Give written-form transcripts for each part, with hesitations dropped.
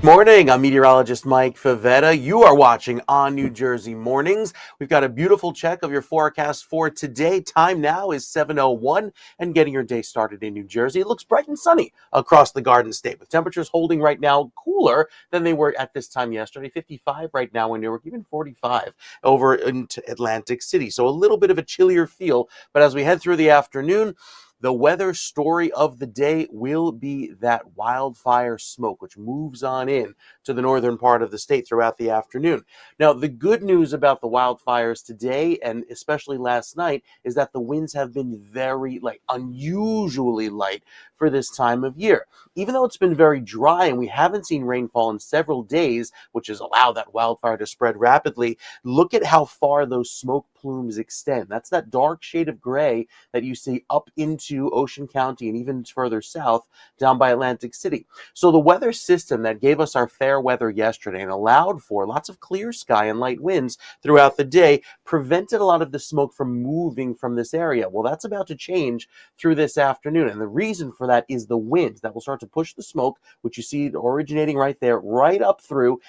Morning, I'm meteorologist Mike Favetta. You are watching ONNJ Mornings. We've got a beautiful check of your forecast for today. Time now is 7:01, and getting your day started in New Jersey. It looks bright and sunny across the Garden State, with temperatures holding right now cooler than they were at this time yesterday. 55 right now in Newark, even 45 over into Atlantic City. So a little bit of a chillier feel, but as we head through the afternoon, the weather story of the day will be that wildfire smoke, which moves on in to the northern part of the state throughout the afternoon. Now, the good news about the wildfires today, and especially last night, is that the winds have been very light, unusually light for this time of year. Even though it's been very dry and we haven't seen rainfall in several days, which has allowed that wildfire to spread rapidly, look at how far those smoke plumes extend. That's that dark shade of gray that you see up into Ocean County and even further south down by Atlantic City. So the weather system that gave us our fair weather yesterday and allowed for lots of clear sky and light winds throughout the day prevented a lot of the smoke from moving from this area. Well, that's about to change through this afternoon. And the reason for that is the winds that will start to push the smoke, which you see originating right there, right up through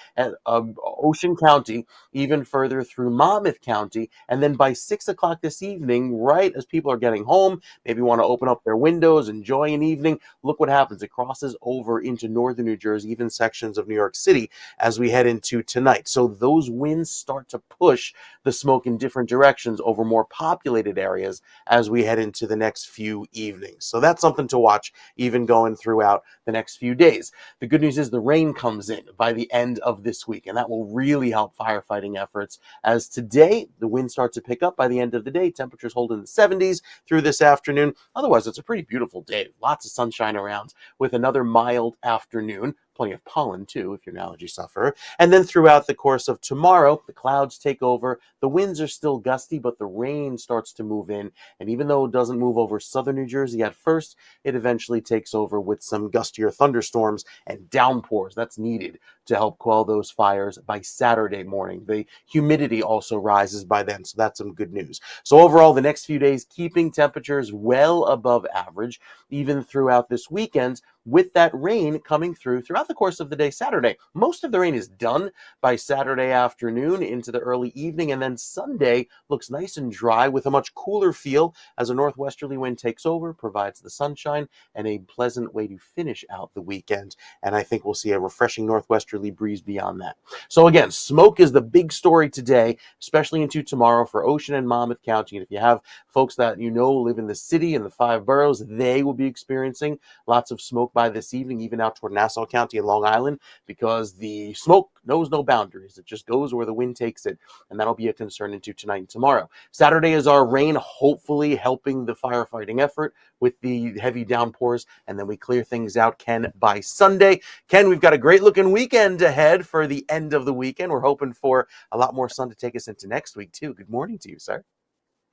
Ocean County, even further through Monmouth County. And then by 6 o'clock this evening, right as people are getting home, maybe want to open up their windows, enjoy an evening, look what happens. It crosses over into northern New Jersey, even sections of New York City as we head into tonight. So those winds start to push the smoke in different directions over more populated areas as we head into the next few evenings. So that's something to watch even going throughout the next few days. The good news is the rain comes in by the end of this week, and that will really help firefighting efforts, as today the wind starts to pick up by the end of the day. Temperatures hold in the 70s through this afternoon. Otherwise, it's a pretty beautiful day. Lots of sunshine around with another mild afternoon. Plenty of pollen, too, if you're an allergy sufferer. And then throughout the course of tomorrow, the clouds take over. The winds are still gusty, but the rain starts to move in. And even though it doesn't move over southern New Jersey at first, it eventually takes over with some gustier thunderstorms and downpours. That's needed to help quell those fires by Saturday morning. The humidity also rises by then, so that's some good news. So overall, the next few days, keeping temperatures well above average, even throughout this weekend, with that rain coming throughout the course of the day Saturday. Most of the rain is done by Saturday afternoon into the early evening, and then Sunday looks nice and dry with a much cooler feel as a northwesterly wind takes over, provides the sunshine and a pleasant way to finish out the weekend. And I think we'll see a refreshing northwesterly breeze beyond that. So again, smoke is the big story today, especially into tomorrow for Ocean and Monmouth County. And if you have folks that you know live in the city and the five boroughs, they will be experiencing lots of smoke by this evening, even out toward Nassau County and Long Island, because the smoke knows no boundaries. It just goes where the wind takes it, and that'll be a concern into tonight and tomorrow. Saturday is our rain, hopefully helping the firefighting effort with the heavy downpours, and then we clear things out, Ken, by Sunday. Ken, we've got a great looking weekend ahead for the end of the weekend. We're hoping for a lot more sun to take us into next week, too. Good morning to you, sir.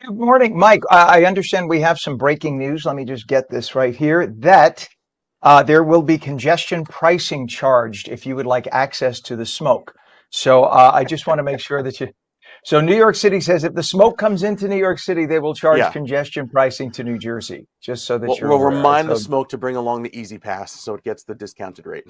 Good morning, Mike. I understand we have some breaking news. Let me just get this right here that there will be congestion pricing charged if you would like access to the smoke. So I just want to make sure that you. So New York City says if the smoke comes into New York City, they will charge Yeah. congestion pricing to New Jersey, just so that We'll, you're we'll aware. remind the So smoke to bring along the Easy Pass so it gets the discounted rate.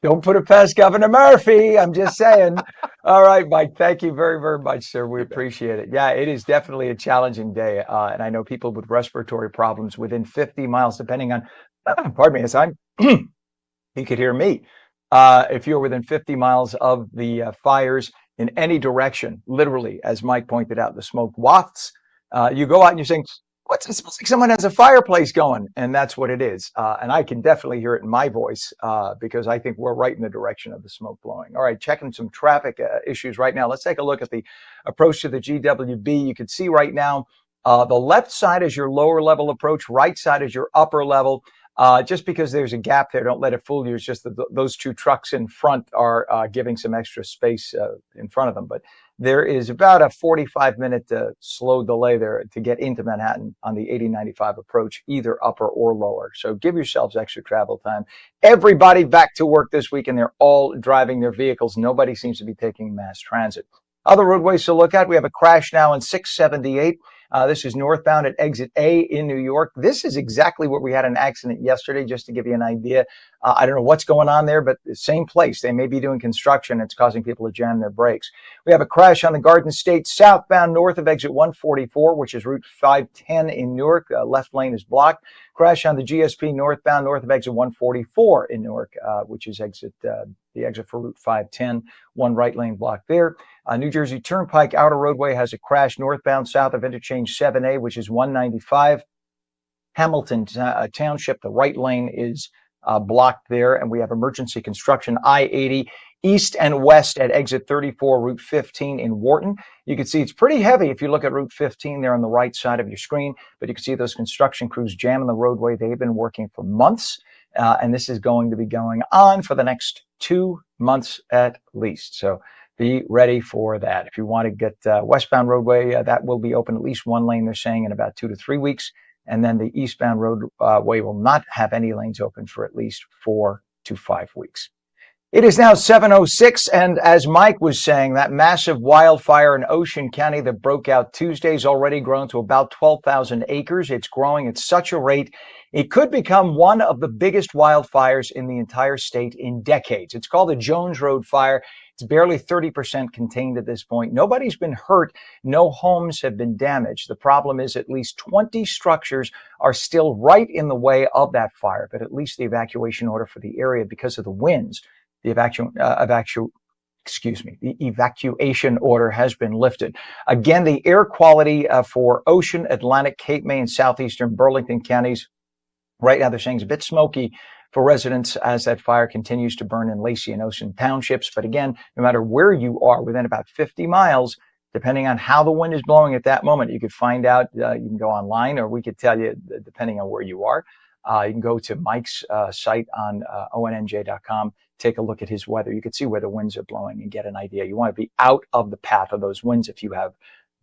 don't put it past Governor Murphy. I'm just saying. All right, Mike. Thank you very, very much, sir. We You bet. appreciate it. Yeah, it is definitely a challenging day. And I know people with respiratory problems within 50 miles, depending on, pardon me, as I'm, you could hear me. If you're within 50 miles of the fires in any direction, literally, as Mike pointed out, the smoke wafts. You go out and you're saying, what's it smells like someone has a fireplace going, and that's what it is. And I can definitely hear it in my voice because I think we're right in the direction of the smoke blowing. All right, checking some traffic issues right now. Let's take a look at the approach to the GWB. You can see right now the left side is your lower level approach, right side is your upper level. Just because there's a gap there, don't let it fool you. It's just that those two trucks in front are giving some extra space in front of them. But there is about a 45-minute slow delay there to get into Manhattan on the 8095 approach, either upper or lower. So give yourselves extra travel time. Everybody back to work this week, and they're all driving their vehicles. Nobody seems to be taking mass transit. Other roadways to look at, we have a crash now in 678 This is northbound at exit A in New York. This is exactly where we had an accident yesterday, just to give you an idea. I don't know what's going on there, but the same place. They may be doing construction. It's causing people to jam their brakes. We have a crash on the Garden State southbound north of exit 144, which is Route 510 in Newark. Left lane is blocked. Crash on the GSP northbound north of exit 144 in Newark, which is the exit for Route 510. One right lane blocked there. New Jersey Turnpike outer roadway has a crash northbound south of interchange 7A, which is 195. Hamilton Township, the right lane is blocked there, and we have emergency construction I-80 east and west at exit 34, Route 15 in Wharton. You can see it's pretty heavy if you look at Route 15 there on the right side of your screen, but you can see those construction crews jamming the roadway. They've been working for months, and this is going to be going on for the next 2 months at least. So be ready for that. If you want to get westbound roadway, that will be open at least one lane, they're saying, in about 2 to 3 weeks. And then the eastbound roadway will not have any lanes open for at least 4 to 5 weeks. It is now 7:06, and as Mike was saying, that massive wildfire in Ocean County that broke out Tuesday has already grown to about 12,000 acres. It's growing at such a rate, it could become one of the biggest wildfires in the entire state in decades. It's called the Jones Road Fire. It's barely 30% contained at this point. Nobody's been hurt. No homes have been damaged. The problem is at least 20 structures are still right in the way of that fire, but at least the evacuation order for the area, because of the winds, the evacuation order has been lifted. Again, the air quality for Ocean, Atlantic, Cape May, and southeastern Burlington counties right now, they're saying it's a bit smoky for residents as that fire continues to burn in Lacey and Ocean townships. But again, no matter where you are within about 50 miles, depending on how the wind is blowing at that moment, you could find out. You can go online, or we could tell you, depending on where you are. You can go to Mike's site on ONNJ.com, take a look at his weather. You can see where the winds are blowing and get an idea. You want to be out of the path of those winds if you have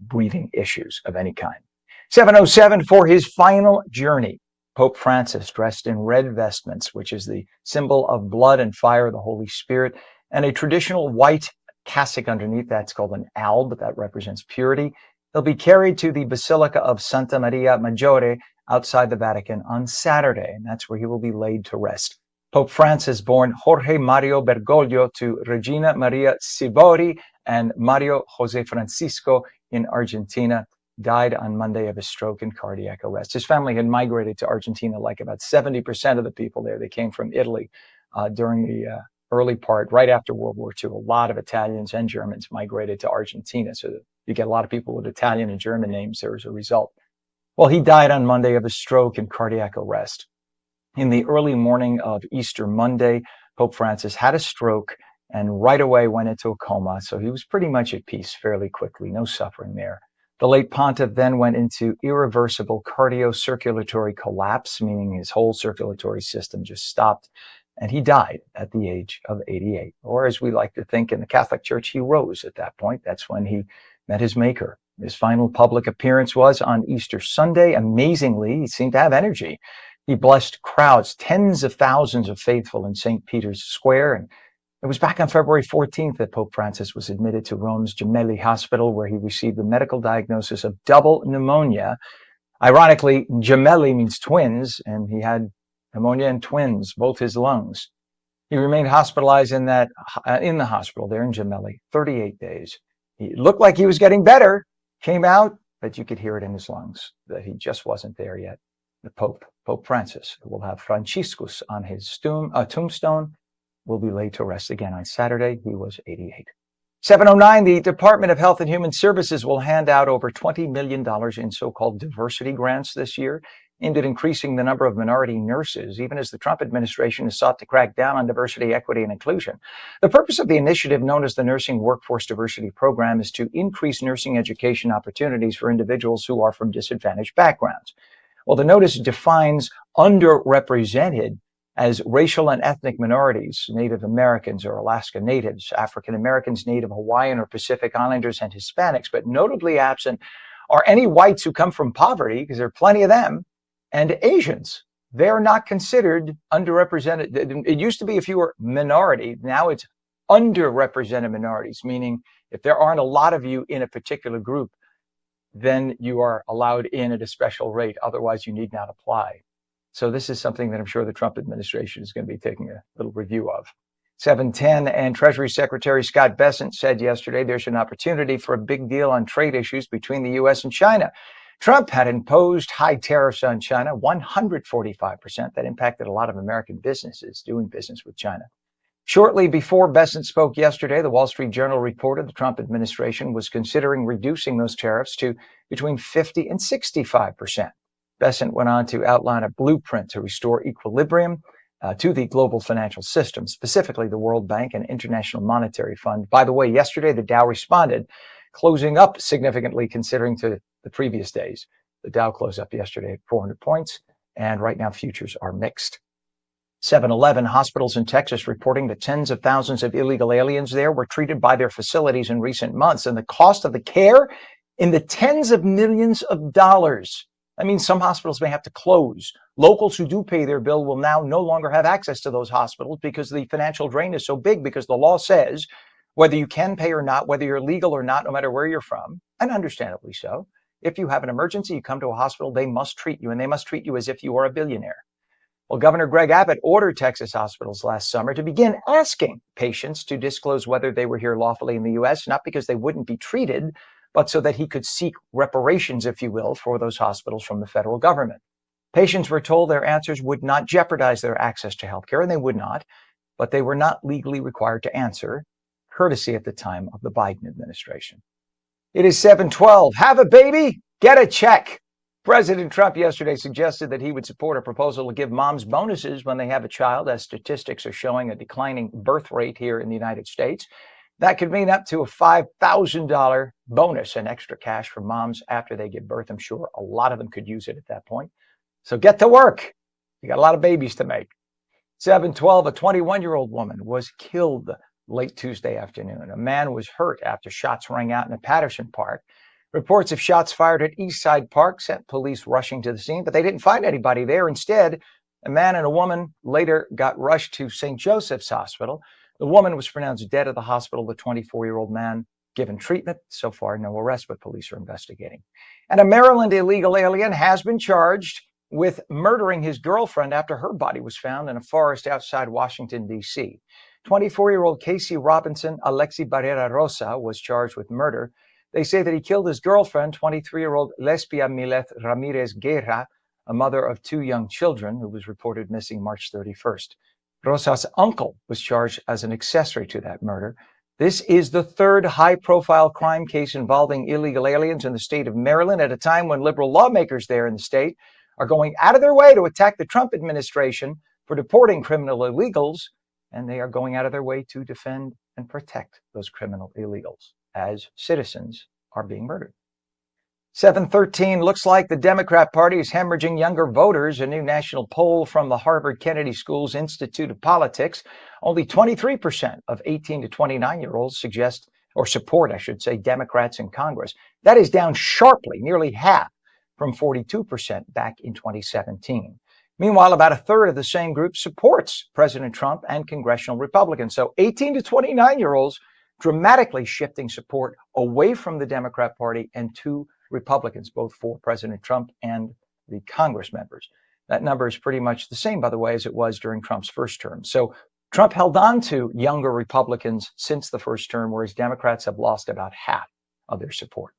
breathing issues of any kind. 7:07 for his final journey. Pope Francis, dressed in red vestments, which is the symbol of blood and fire, the Holy Spirit, and a traditional white cassock underneath. That's called an alb, that represents purity. He'll be carried to the Basilica of Santa Maria Maggiore outside the Vatican on Saturday, and that's where he will be laid to rest. Pope Francis, born Jorge Mario Bergoglio to Regina Maria Sibori and Mario Jose Francisco in Argentina, died on Monday of a stroke and cardiac arrest. His family had migrated to Argentina, like about 70% of the people there. They came from Italy during the early part, right after World War II. A lot of Italians and Germans migrated to Argentina, so that you get a lot of people with Italian and German names there as a result. Well, he died on Monday of a stroke and cardiac arrest. In the early morning of Easter Monday, Pope Francis had a stroke and right away went into a coma, so he was pretty much at peace fairly quickly, no suffering there. The late pontiff then went into irreversible cardiocirculatory collapse, meaning his whole circulatory system just stopped, and he died at the age of 88. Or as we like to think in the Catholic Church, he rose at that point. That's when he met his maker. His final public appearance was on Easter Sunday. Amazingly, he seemed to have energy. He blessed crowds, tens of thousands of faithful in St. Peter's Square, and it was back on February 14th that Pope Francis was admitted to Rome's Gemelli Hospital, where he received the medical diagnosis of double pneumonia. Ironically, Gemelli means twins, and he had pneumonia and twins, both his lungs. He remained hospitalized in the hospital there in Gemelli, 38 days. He looked like he was getting better, came out, but you could hear it in his lungs that he just wasn't there yet. The Pope Francis, who will have Franciscus on his tombstone, will be laid to rest again on Saturday. He was 88. 7:09, the Department of Health and Human Services will hand out over $20 million in so-called diversity grants this year, aimed at increasing the number of minority nurses, even as the Trump administration has sought to crack down on diversity, equity, and inclusion. The purpose of the initiative, known as the Nursing Workforce Diversity Program, is to increase nursing education opportunities for individuals who are from disadvantaged backgrounds. Well, the notice defines underrepresented as racial and ethnic minorities, Native Americans or Alaska Natives, African Americans, Native Hawaiian or Pacific Islanders, and Hispanics. But notably absent are any whites who come from poverty, because there are plenty of them, and Asians. They're not considered underrepresented. It used to be if you were minority, now it's underrepresented minorities, meaning if there aren't a lot of you in a particular group, then you are allowed in at a special rate. Otherwise, you need not apply. So this is something that I'm sure the Trump administration is going to be taking a little review of. 7:10, and Treasury Secretary Scott Bessent said yesterday there's an opportunity for a big deal on trade issues between the U.S. and China. Trump had imposed high tariffs on China, 145%. That impacted a lot of American businesses doing business with China. Shortly before Bessent spoke yesterday, the Wall Street Journal reported the Trump administration was considering reducing those tariffs to between 50 and 65%. Bessent went on to outline a blueprint to restore equilibrium to the global financial system, specifically the World Bank and International Monetary Fund. By the way, yesterday the Dow responded, closing up significantly considering to the previous days. The Dow closed up yesterday at 400 points, and right now futures are mixed. 7-Eleven, hospitals in Texas reporting that tens of thousands of illegal aliens there were treated by their facilities in recent months, and the cost of the care in the tens of millions of dollars. That means some hospitals may have to close. Locals who do pay their bill will now no longer have access to those hospitals because the financial drain is so big, because the law says whether you can pay or not, whether you're legal or not, no matter where you're from, and understandably so, if you have an emergency, you come to a hospital, they must treat you, and they must treat you as if you are a billionaire. Well, Governor Greg Abbott ordered Texas hospitals last summer to begin asking patients to disclose whether they were here lawfully in the U.S., not because they wouldn't be treated, but so that he could seek reparations, if you will, for those hospitals from the federal government. Patients were told their answers would not jeopardize their access to health care, and they would not, but they were not legally required to answer, courtesy at the time of the Biden administration. It is 7:12. Have a baby, get a check. President Trump yesterday suggested that he would support a proposal to give moms bonuses when they have a child, as statistics are showing a declining birth rate here in the United States. That could mean up to a $5,000 bonus and extra cash for moms after they give birth. I'm sure a lot of them could use it at that point. So get to work. You got a lot of babies to make. 7:12, a 21-year-old woman was killed late Tuesday afternoon. A man was hurt after shots rang out in a Patterson Park. Reports of shots fired at Eastside Park sent police rushing to the scene, but they didn't find anybody there. Instead, a man and a woman later got rushed to St. Joseph's Hospital. The woman was pronounced dead at the hospital. The 24-year-old man given treatment. So far, no arrest, but police are investigating. And a Maryland illegal alien has been charged with murdering his girlfriend after her body was found in a forest outside Washington, D.C. 24-year-old Casey Robinson Alexi Barrera Rosa was charged with murder. They say that he killed his girlfriend, 23-year-old Lesbia Milet Ramirez Guerra, a mother of two young children, who was reported missing March 31st. Rosa's uncle was charged as an accessory to that murder. This is the third high-profile crime case involving illegal aliens in the state of Maryland at a time when liberal lawmakers there in the state are going out of their way to attack the Trump administration for deporting criminal illegals, and they are going out of their way to defend and protect those criminal illegals as citizens are being murdered. 7:13, looks like the Democrat Party is hemorrhaging younger voters. A new national poll from the Harvard Kennedy School's Institute of Politics, only 23% of 18 to 29-year-olds suggest, or support, I should say, Democrats in Congress. That is down sharply, nearly half, from 42% back in 2017. Meanwhile, about a third of the same group supports President Trump and congressional Republicans. So 18 to 29-year-olds dramatically shifting support away from the Democrat Party and to Republicans, both for President Trump and the Congress members. That number is pretty much the same, by the way, as it was during Trump's first term. So Trump held on to younger Republicans since the first term, whereas Democrats have lost about half of their support.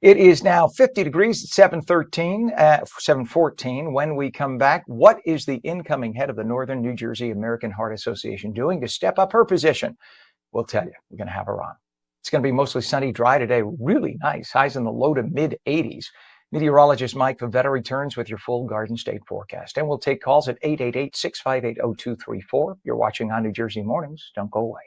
It is now 50 degrees at 7:14. When we come back, what is the incoming head of the Northern New Jersey American Heart Association doing to step up her position? We'll tell you. We're going to have her on. It's going to be mostly sunny, dry today. Really nice. Highs in the low to mid 80s. Meteorologist Mike Favetta returns with your full Garden State forecast. And we'll take calls at 888-658-0234. You're watching ONNJ Jersey Mornings. Don't go away.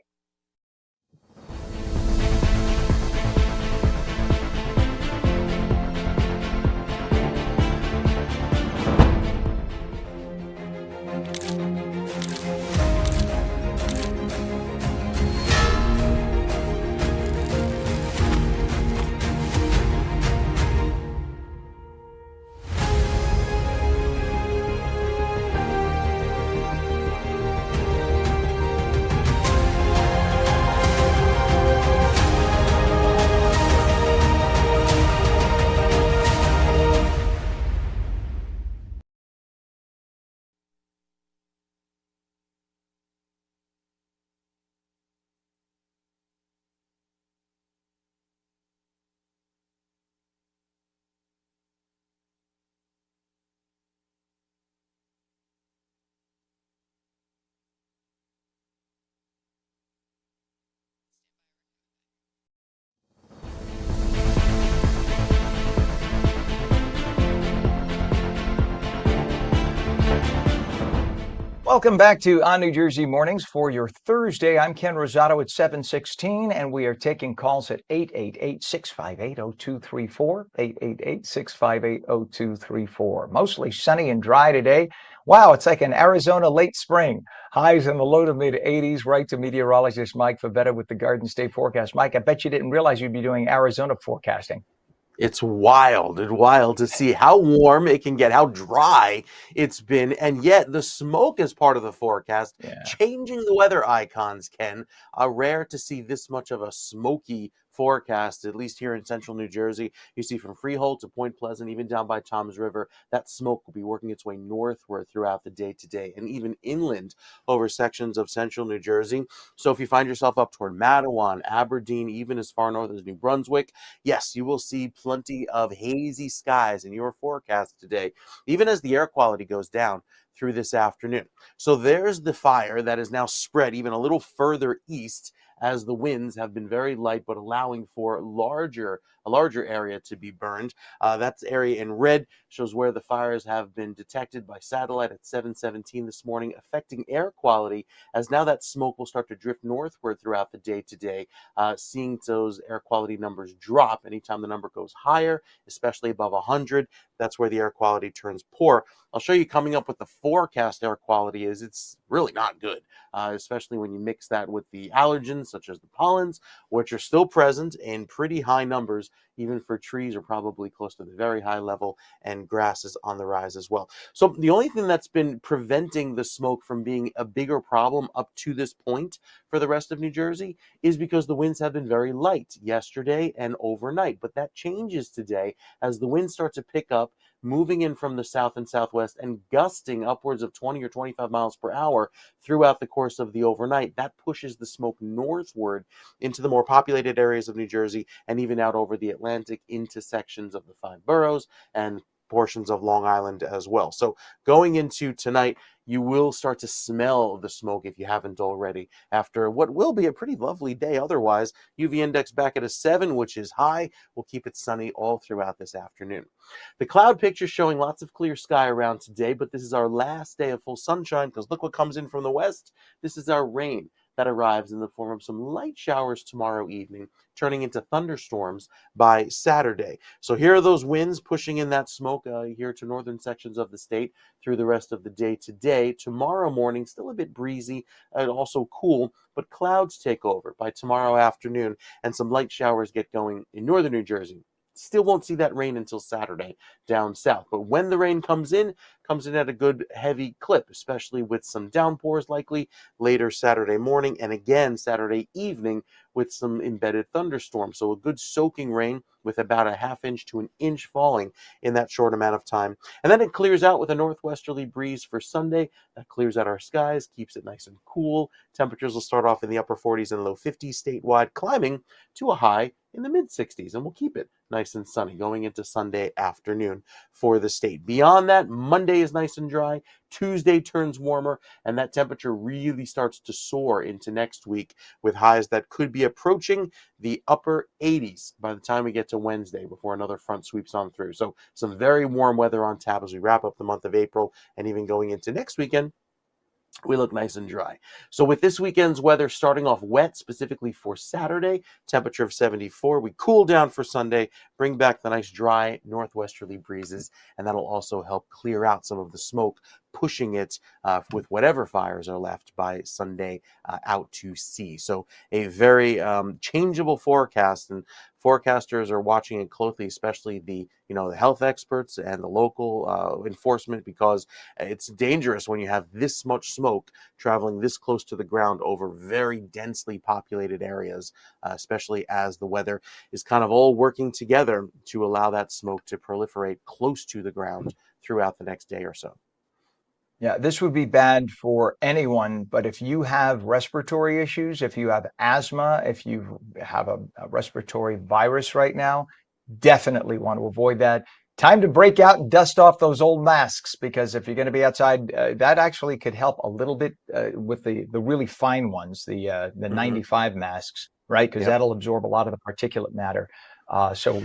Welcome back to On New Jersey Mornings for your Thursday. I'm Ken Rosato at 7:16, and we are taking calls at 888-658-0234, 888-658-0234. Mostly sunny and dry today. Wow, it's like an Arizona late spring. Highs in the low to mid 80s, right to meteorologist Mike Favetta with the Garden State forecast. Mike, I bet you didn't realize you'd be doing Arizona forecasting. It's wild and wild to see how warm it can get, how dry it's been, and yet the smoke is part of the forecast, Yeah. changing the weather icons, Ken. Rare to see this much of a smoky forecast, at least here in central New Jersey. You see from Freehold to Point Pleasant, even down by Toms River, that smoke will be working its way northward throughout the day today, and even inland over sections of central New Jersey. So if you find yourself up toward Matawan, Aberdeen, even as far north as New Brunswick, yes, you will see plenty of hazy skies in your forecast today, even as the air quality goes down through this afternoon. So there's the fire that is now spread even a little further east as the winds have been very light, but allowing for a larger area to be burned. That's area in red shows where the fires have been detected by satellite at 7:17 this morning, affecting air quality as now that smoke will start to drift northward throughout the day today, seeing those air quality numbers drop anytime the number goes higher, especially above 100. That's where the air quality turns poor. I'll show you coming up what the forecast air quality is. It's really not good, especially when you mix that with the allergens, such as the pollens, which are still present in pretty high numbers, even for trees are probably close to the very high level, and grass is on the rise as well. So the only thing that's been preventing the smoke from being a bigger problem up to this point for the rest of New Jersey is because the winds have been very light yesterday and overnight. But that changes today as the wind starts to pick up, moving in from the south and southwest and gusting upwards of 20 or 25 miles per hour throughout the course of the overnight. That pushes the smoke northward into the more populated areas of New Jersey and even out over the Atlantic into sections of the five boroughs and portions of Long Island as well. So going into tonight, you will start to smell the smoke if you haven't already after what will be a pretty lovely day otherwise. UV index back at a 7, which is high. We'll keep it sunny all throughout this afternoon. The cloud picture showing lots of clear sky around today, but this is our last day of full sunshine because look what comes in from the west. This is our rain that arrives in the form of some light showers tomorrow evening, turning into thunderstorms by Saturday. So here are those winds pushing in that smoke here to northern sections of the state through the rest of the day today. Tomorrow morning, still a bit breezy and also cool, but clouds take over by tomorrow afternoon, and some light showers get going in northern New Jersey. Still won't see that rain until Saturday down south. But when the rain comes in at a good heavy clip, especially with some downpours likely later Saturday morning and again Saturday evening with some embedded thunderstorms. So a good soaking rain with about a ½ inch to an inch falling in that short amount of time. And then it clears out with a northwesterly breeze for Sunday. That clears out our skies, keeps it nice and cool. Temperatures will start off in the upper 40s and low 50s statewide, climbing to a high in the mid 60s, and we'll keep it nice and sunny going into Sunday afternoon for the state. Beyond that, Monday is nice and dry. Tuesday turns warmer, and that temperature really starts to soar into next week with highs that could be approaching the upper 80s by the time we get to Wednesday before another front sweeps on through. So some very warm weather on tap as we wrap up the month of April and even going into next weekend. We look nice and dry. So with this weekend's weather starting off wet, specifically for Saturday, temperature of 74. We cool down for Sunday, bring back the nice dry northwesterly breezes, and that'll also help clear out some of the smoke, pushing it with whatever fires are left by Sunday out to sea. So a very changeable forecast, and forecasters are watching it closely, especially the health experts and the local enforcement, because it's dangerous when you have this much smoke traveling this close to the ground over very densely populated areas, especially as the weather is kind of all working together to allow that smoke to proliferate close to the ground throughout the next day or so. Yeah, this would be bad for anyone, but if you have respiratory issues, if you have asthma, if you have a respiratory virus right now, definitely want to avoid that. Time to break out and dust off those old masks, because if you're going to be outside, that actually could help a little bit with the really fine ones, the 95 masks, right? Because that'll absorb a lot of the particulate matter. So,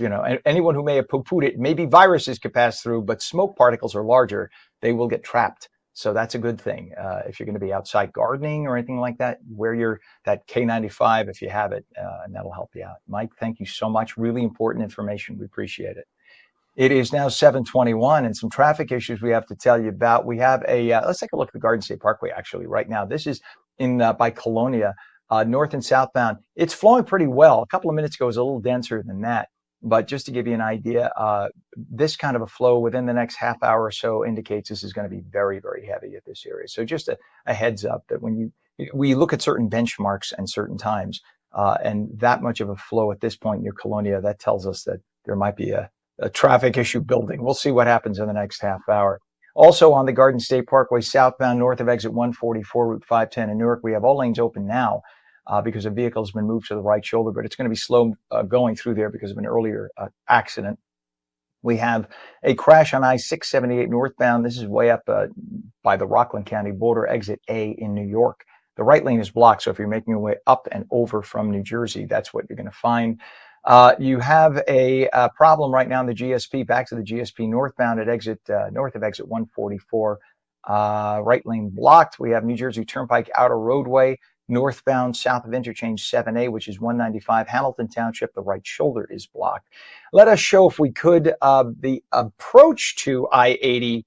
anyone who may have poo-pooed it, maybe viruses could pass through, but smoke particles are larger. They will get trapped. So that's a good thing. If you're going to be outside gardening or anything like that, wear that K95 if you have it, and that'll help you out. Mike, thank you so much. Really important information. We appreciate it. It is now 7:21, and some traffic issues we have to tell you about. We have let's take a look at the Garden State Parkway actually right now. This is in by Colonia, north and southbound. It's flowing pretty well. A couple of minutes ago it was a little denser than that. But just to give you an idea, this kind of a flow within the next half hour or so indicates this is going to be very, very heavy at this area. So just a heads up that when we look at certain benchmarks and certain times, and that much of a flow at this point near Colonia, that tells us that there might be a traffic issue building. We'll see what happens in the next half hour. Also on the Garden State Parkway southbound north of exit 144, Route 510 in Newark, we have all lanes open now. Because a vehicle has been moved to the right shoulder, but it's going to be slow going through there because of an earlier accident. We have a crash on I-678 northbound. This is way up by the Rockland County border, exit A in New York. The right lane is blocked, so if you're making your way up and over from New Jersey, that's what you're going to find. You have a problem right now in the GSP, back to the GSP northbound at exit north of exit 144. Right lane blocked. We have New Jersey Turnpike outer roadway northbound south of interchange 7A, which is 195 Hamilton Township. The right shoulder is blocked. Let us show, if we could, the approach to I-80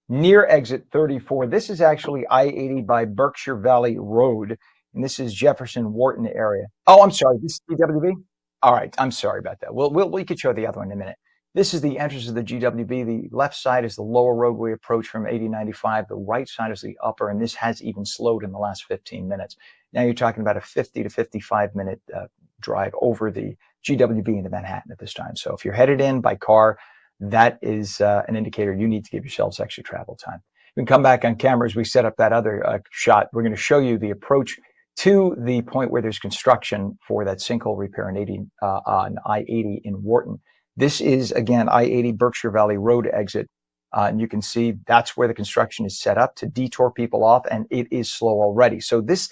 near exit 34. This is actually I-80 by Berkshire Valley Road, and this is Jefferson Wharton area. Oh, I'm sorry. This is GWB? All right. I'm sorry about that. We could show the other one in a minute. This is the entrance of the GWB. The left side is the lower roadway approach from 8095. The right side is the upper, and this has even slowed in the last 15 minutes. Now you're talking about a 50 to 55 minute drive over the GWB into Manhattan at this time. So if you're headed in by car, that is an indicator you need to give yourselves extra travel time. We can come back on camera as we set up that other shot. We're going to show you the approach to the point where there's construction for that sinkhole repair on I-80 in Wharton. This is, again, I-80 Berkshire Valley Road exit. And you can see that's where the construction is set up to detour people off, and it is slow already. So this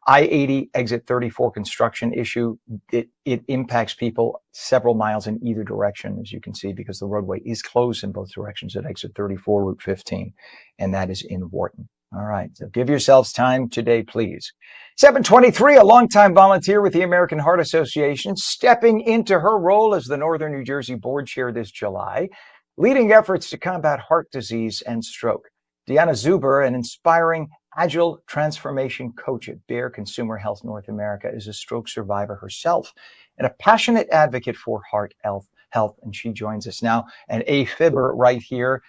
I-80 exit 34 construction issue, it impacts people several miles in either direction, as you can see, because the roadway is closed in both directions at exit 34, Route 15, and that is in Wharton. All right, so give yourselves time today, please. 7:23, a longtime volunteer with the American Heart Association, stepping into her role as the Northern New Jersey board chair this July, leading efforts to combat heart disease and stroke. Deanna Zuber, an inspiring agile transformation coach at Bayer Consumer Health North America, is a stroke survivor herself and a passionate advocate for heart health. And she joins us now. An AFibber right here.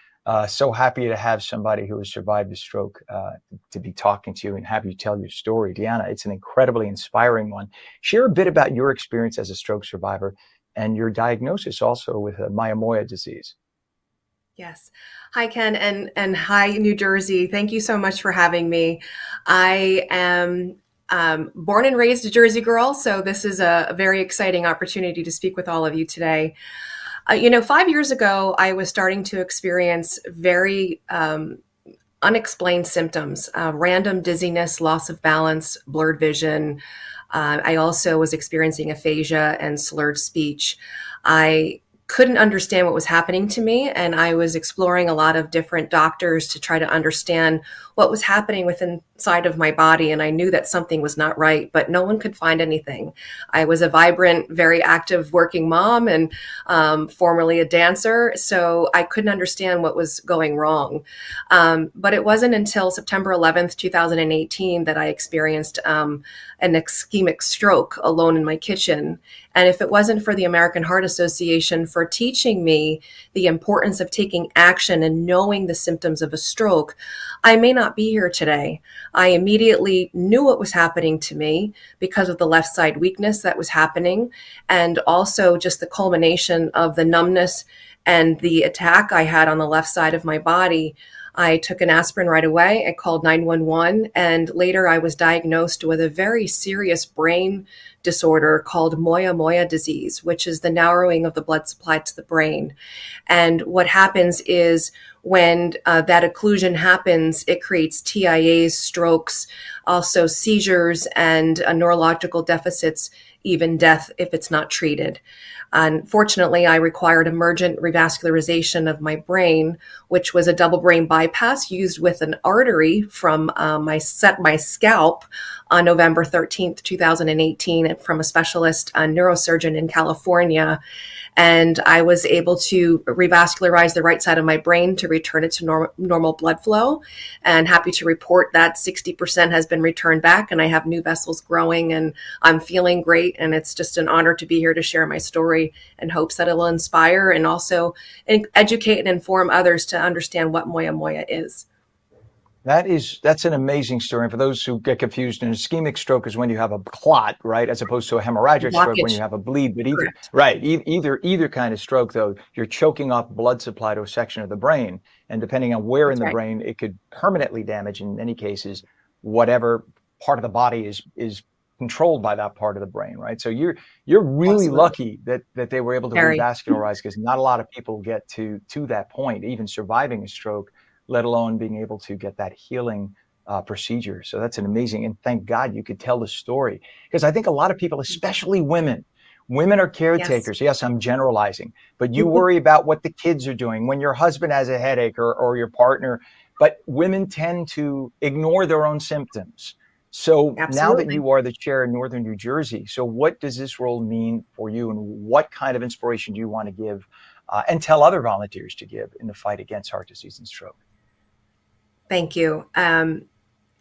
So happy to have somebody who has survived a stroke to be talking to you and have you tell your story. Deanna, it's an incredibly inspiring one. Share a bit about your experience as a stroke survivor and your diagnosis also with Myamoya disease. Yes. Hi, Ken, and hi, New Jersey. Thank you so much for having me. I am born and raised a Jersey girl, so this is a very exciting opportunity to speak with all of you today. 5 years ago, I was starting to experience very unexplained symptoms, random dizziness, loss of balance, blurred vision. I also was experiencing aphasia and slurred speech. I couldn't understand what was happening to me, and I was exploring a lot of different doctors to try to understand what was happening within inside of my body, and I knew that something was not right, but no one could find anything. I was a vibrant, very active working mom and formerly a dancer, so I couldn't understand what was going wrong. But it wasn't until September 11th, 2018 that I experienced an ischemic stroke alone in my kitchen. And if it wasn't for the American Heart Association for teaching me the importance of taking action and knowing the symptoms of a stroke, I may not be here today. I immediately knew what was happening to me because of the left side weakness that was happening, and also just the culmination of the numbness and the attack I had on the left side of my body. I took an aspirin right away. I called 911, and later I was diagnosed with a very serious brain disorder called moya disease, which is the narrowing of the blood supply to the brain. And what happens is when that occlusion happens, it creates TIAs, strokes, also seizures, and neurological deficits, even death if it's not treated. Unfortunately, I required emergent revascularization of my brain, which was a double brain bypass used with an artery from my scalp on November 13th, 2018, from a specialist neurosurgeon in California. And I was able to revascularize the right side of my brain to return it to normal blood flow. And happy to report that 60% has been returned back, and I have new vessels growing, and I'm feeling great. And it's just an honor to be here to share my story, in hopes that it will inspire and also educate and inform others to understand what moya is. That's an amazing story. And for those who get confused, an ischemic stroke is when you have a clot, right, as opposed to a hemorrhagic stroke when you have a bleed. But either kind of stroke, though, you're choking off blood supply to a section of the brain, and depending on where in the brain, it could permanently damage, in many cases, whatever part of the body is controlled by that part of the brain, right? So you're really lucky that they were able to revascularize, because not a lot of people get to that point, even surviving a stroke, let alone being able to get that healing procedure. So that's an amazing, and thank God you could tell the story, because I think a lot of people, especially women are caretakers. Yes, I'm generalizing, but you worry about what the kids are doing when your husband has a headache or your partner, but women tend to ignore their own symptoms. So now that you are the chair in Northern New Jersey, so what does this role mean for you, and what kind of inspiration do you want to give and tell other volunteers to give in the fight against heart disease and stroke? Thank you.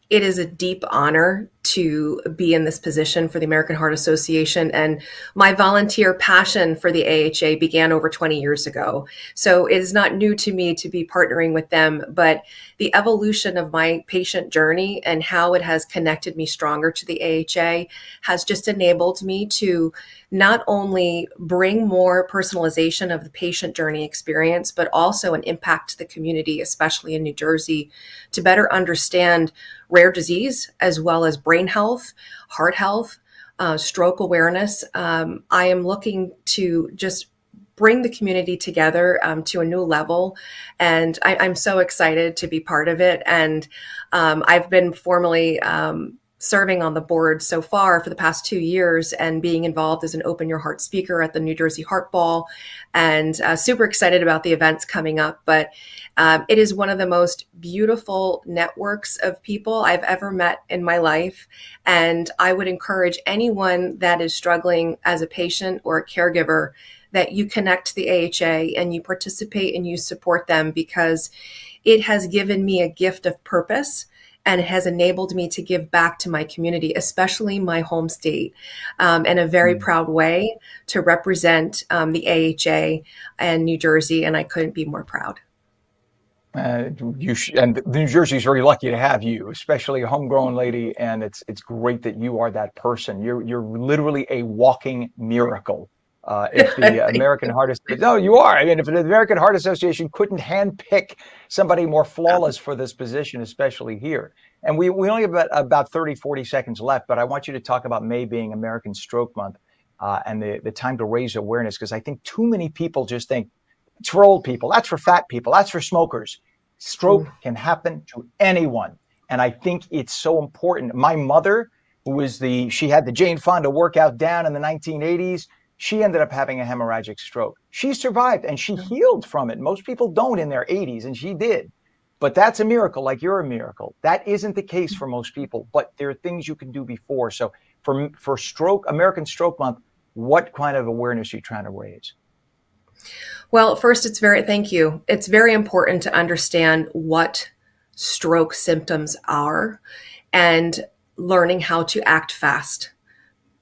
It is a deep honor to be in this position for the American Heart Association. And my volunteer passion for the AHA began over 20 years ago. So it is not new to me to be partnering with them, but the evolution of my patient journey and how it has connected me stronger to the AHA has just enabled me to not only bring more personalization of the patient journey experience, but also an impact to the community, especially in New Jersey, to better understand rare disease as well as brain health, heart health, stroke awareness. I am looking to just bring the community together to a new level. And I'm so excited to be part of it. And I've been formally serving on the board so far for the past 2 years, and being involved as an Open Your Heart speaker at the New Jersey Heart Ball, and super excited about the events coming up. But it is one of the most beautiful networks of people I've ever met in my life. And I would encourage anyone that is struggling as a patient or a caregiver that you connect to the AHA and you participate and you support them, because it has given me a gift of purpose, and it has enabled me to give back to my community, especially my home state, in a very proud way, to represent the AHA and New Jersey, and I couldn't be more proud. And New Jersey is very lucky to have you, especially a homegrown lady, and it's great that you are that person. You're literally a walking miracle. If the American Heart Association, no, you are. I mean, if the American Heart Association couldn't handpick somebody more flawless for this position, especially here. And we only have about 30, 40 seconds left, but I want you to talk about May being American Stroke Month and the time to raise awareness, because I think too many people just think it's for old people, that's for fat people, that's for smokers. Stroke can happen to anyone. And I think it's so important. My mother, she had the Jane Fonda workout down in the 1980s. She ended up having a hemorrhagic stroke. She survived and she healed from it. Most people don't in their 80s, and she did. But that's a miracle, like you're a miracle. That isn't the case for most people, but there are things you can do before. So for Stroke, American Stroke Month, what kind of awareness are you trying to raise? Well, first, thank you. It's very important to understand what stroke symptoms are and learning how to act fast.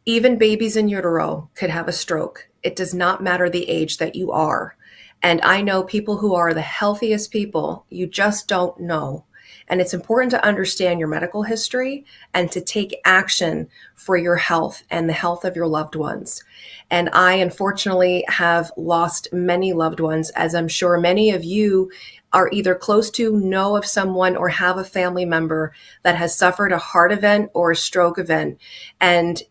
Even babies in utero could have a stroke. It does not matter the age that you are. And I know people who are the healthiest people, you just don't know. And it's important to understand your medical history and to take action for your health and the health of your loved ones. And I, unfortunately, have lost many loved ones, as I'm sure many of you are either close to, know of someone, or have a family member that has suffered a heart event or a stroke event. And,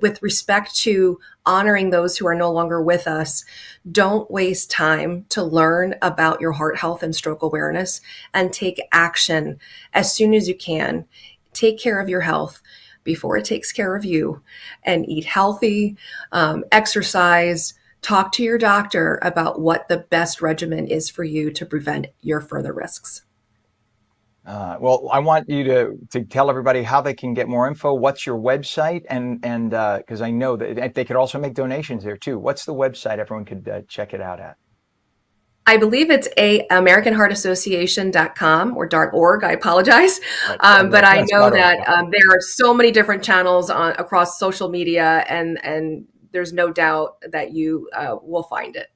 with respect to honoring those who are no longer with us, don't waste time to learn about your heart health and stroke awareness, and take action as soon as you can. Take care of your health before it takes care of you, and eat healthy, exercise, talk to your doctor about what the best regimen is for you to prevent your further risks. Well, I want you to tell everybody how they can get more info. What's your website? And because I know that they could also make donations there too. What's the website everyone could check it out at? I believe it's AmericanHeartAssociation.com or .org. I apologize. Right. But I know .org. that there are so many different channels across social media, and there's no doubt that you will find it.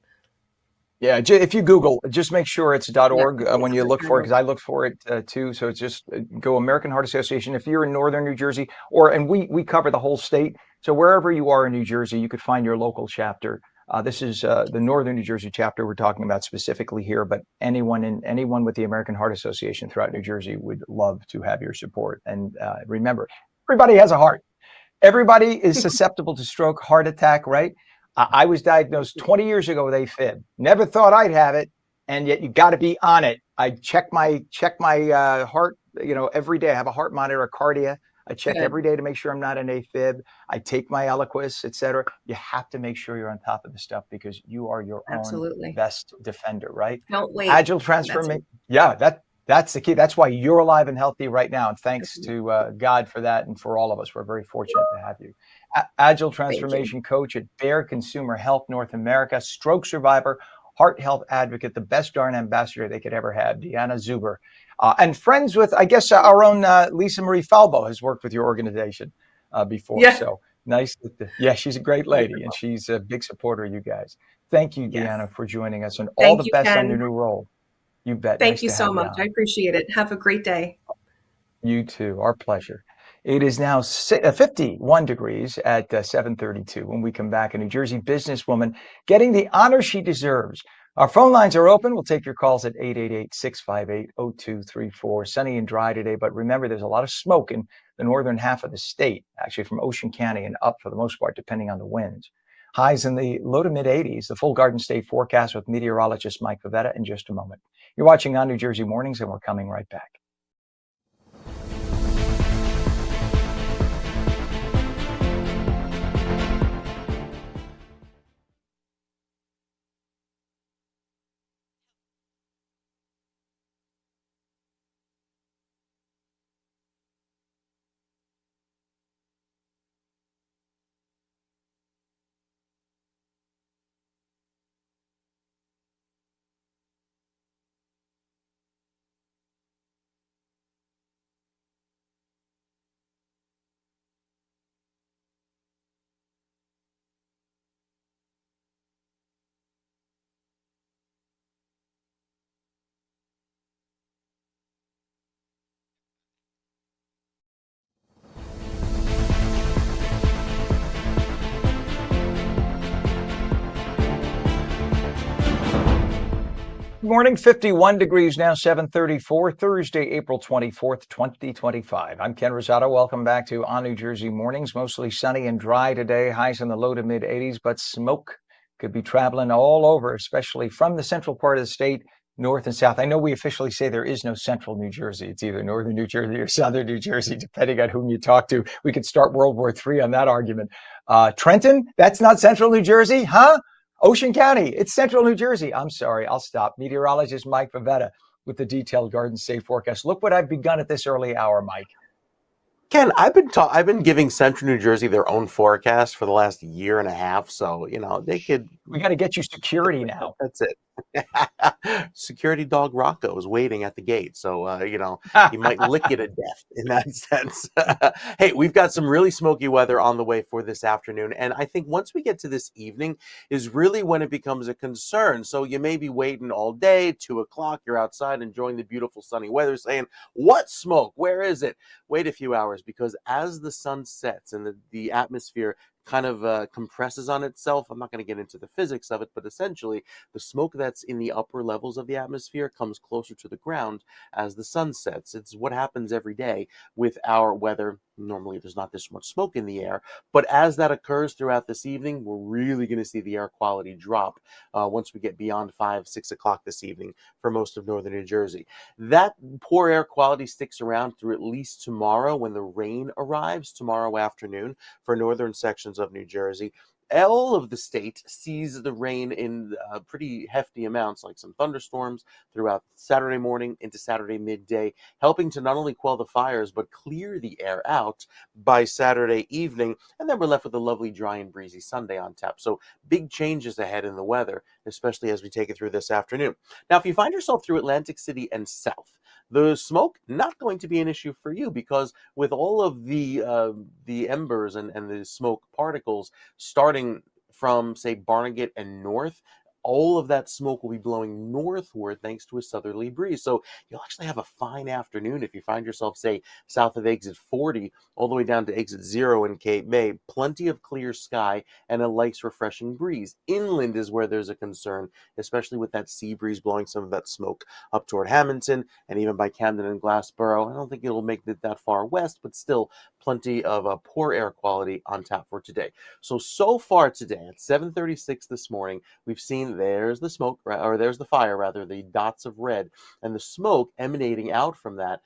Yeah, if you Google, just make sure it's .org Yeah, when you look for it, because I look for it too. So it's just go American Heart Association. If you're in northern New Jersey, and we cover the whole state, so wherever you are in New Jersey, you could find your local chapter. This is the northern New Jersey chapter we're talking about specifically here, but anyone with the American Heart Association throughout New Jersey would love to have your support. And remember, everybody has a heart. Everybody is susceptible to stroke, heart attack, right? I was diagnosed 20 years ago with AFib. Never thought I'd have it, and yet you got to be on it. I check my heart, every day. I have a heart monitor, a Cardia. I check Good. every day to make sure I'm not an AFib. I take my Eliquis, etc. You have to make sure you're on top of the stuff, because you are your Absolutely. own best defender, right? Don't wait. Agile transformation. Yeah, that's the key. That's why you're alive and healthy right now. And thanks to God for that, and for all of us. We're very fortunate to have you. Agile transformation coach at Bayer Consumer Health North America, stroke survivor, heart health advocate, the best darn ambassador they could ever have, Deanna Zuber. And friends with, I guess, our own Lisa Marie Falbo has worked with your organization before. Yeah. So nice. Yeah, she's a great lady, and she's a big supporter of you guys. Thank you, Deanna, for joining us, and all the best on your new role. You bet. Thank you so much. I appreciate it. Have a great day. You too. Our pleasure. It is now 51 degrees at 7:32. When we come back, a New Jersey businesswoman getting the honor she deserves. Our phone lines are open. We'll take your calls at 888-658-0234. Sunny and dry today, but remember, there's a lot of smoke in the northern half of the state, actually from Ocean County and up for the most part, depending on the winds. Highs in the low to mid 80s. The full Garden State forecast with meteorologist Mike Favetta in just a moment. You're watching ONNJ Mornings, and we're coming right back. Good morning, 51 degrees now, 7:34, Thursday, April 24th, 2025. I'm Ken Rosato. Welcome back to ONNJ Mornings. Mostly sunny and dry today, highs in the low to mid 80s, but smoke could be traveling all over, especially from the central part of the state, north and south. I know we officially say there is no central New Jersey. It's either northern New Jersey or southern New Jersey, depending on whom you talk to. We could start World War III on that argument. Trenton, that's not central New Jersey, huh? Ocean County, it's central New Jersey. I'm sorry, I'll stop. Meteorologist Mike Favetta with the detailed Garden State forecast. Look what I've begun at this early hour, Mike. Ken, I've been giving Central New Jersey their own forecast for the last year and a half, so they could. We got to get you security now. That's it. Security dog Rocco is waiting at the gate, so he might lick you to death in that sense. Hey, we've got some really smoky weather on the way for this afternoon, and I think once we get to this evening is really when it becomes a concern. So you may be waiting all day, 2 o'clock, you're outside enjoying the beautiful sunny weather, saying, "What smoke? Where is it?" Wait a few hours, because as the sun sets and the atmosphere kind of compresses on itself. I'm not going to get into the physics of it, but essentially the smoke that's in the upper levels of the atmosphere comes closer to the ground as the sun sets. It's what happens every day with our weather. Normally there's not this much smoke in the air, but as that occurs throughout this evening, we're really going to see the air quality drop once we get beyond 5, 6 o'clock this evening for most of northern New Jersey. That poor air quality sticks around through at least tomorrow when the rain arrives tomorrow afternoon for northern sections of New Jersey. All of the state sees the rain in pretty hefty amounts, like some thunderstorms throughout Saturday morning into Saturday midday, helping to not only quell the fires, but clear the air out by Saturday evening. And then we're left with a lovely, dry and breezy Sunday on tap. So big changes ahead in the weather, especially as we take it through this afternoon. Now, if you find yourself through Atlantic City and south, the smoke not going to be an issue for you, because with all of the embers and the smoke particles starting from, say, Barnegat and north, all of that smoke will be blowing northward thanks to a southerly breeze. So you'll actually have a fine afternoon if you find yourself, say, south of exit 40 all the way down to exit 0 in Cape May. Plenty of clear sky and a nice refreshing breeze. Inland is where there's a concern, especially with that sea breeze blowing some of that smoke up toward Hamilton and even by Camden and Glassboro. I don't think it'll make it that far west, but still plenty of poor air quality on tap for today. So far today at 7:36 this morning, we've seen there's the smoke, or there's the fire rather, the dots of red, and the smoke emanating out from that,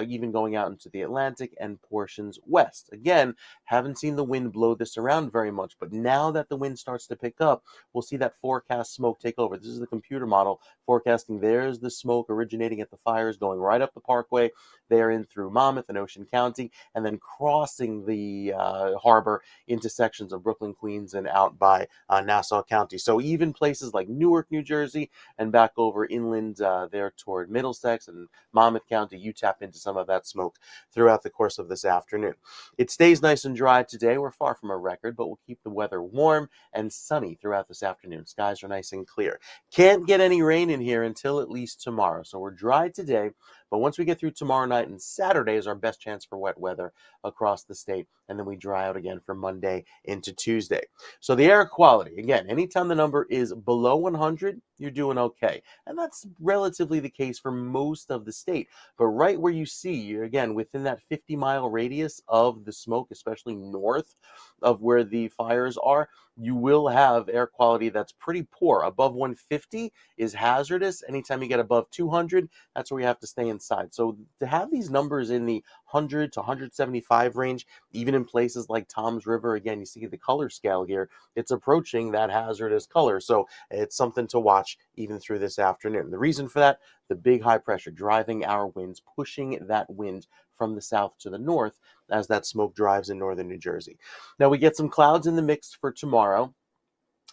even going out into the Atlantic and portions west. Again, haven't seen the wind blow this around very much, but now that the wind starts to pick up, we'll see that forecast smoke take over. This is the computer model forecasting. There's the smoke originating at the fires, going right up the parkway, there in through Monmouth and Ocean County, and then crossing the harbor into sections of Brooklyn, Queens, and out by Nassau County. So even places like Newark, New Jersey, and back over inland there toward Middlesex and Monmouth County, you tap into some of that smoke throughout the course of this afternoon. It stays nice and dry today. We're far from a record, but we'll keep the weather warm and sunny throughout this afternoon. Skies are nice and clear. Can't get any rain in here until at least tomorrow. So we're dry today, but once we get through tomorrow night and Saturday is our best chance for wet weather across the state, and then we dry out again for Monday into Tuesday. So the air quality, again, anytime the number is below 100, you're doing okay. And that's relatively the case for most of the state. But right where you see, again, within that 50-mile radius of the smoke, especially north of where the fires are, you will have air quality that's pretty poor. Above 150 is hazardous. Anytime you get above 200, that's where you have to stay inside. So to have these numbers in the 100 to 175 range, even in places like Tom's River, again, you see the color scale here, it's approaching that hazardous color. So it's something to watch even through this afternoon. The reason for that, the big high pressure driving our winds, pushing that wind from the south to the north as that smoke drives in northern New Jersey. Now we get some clouds in the mix for tomorrow.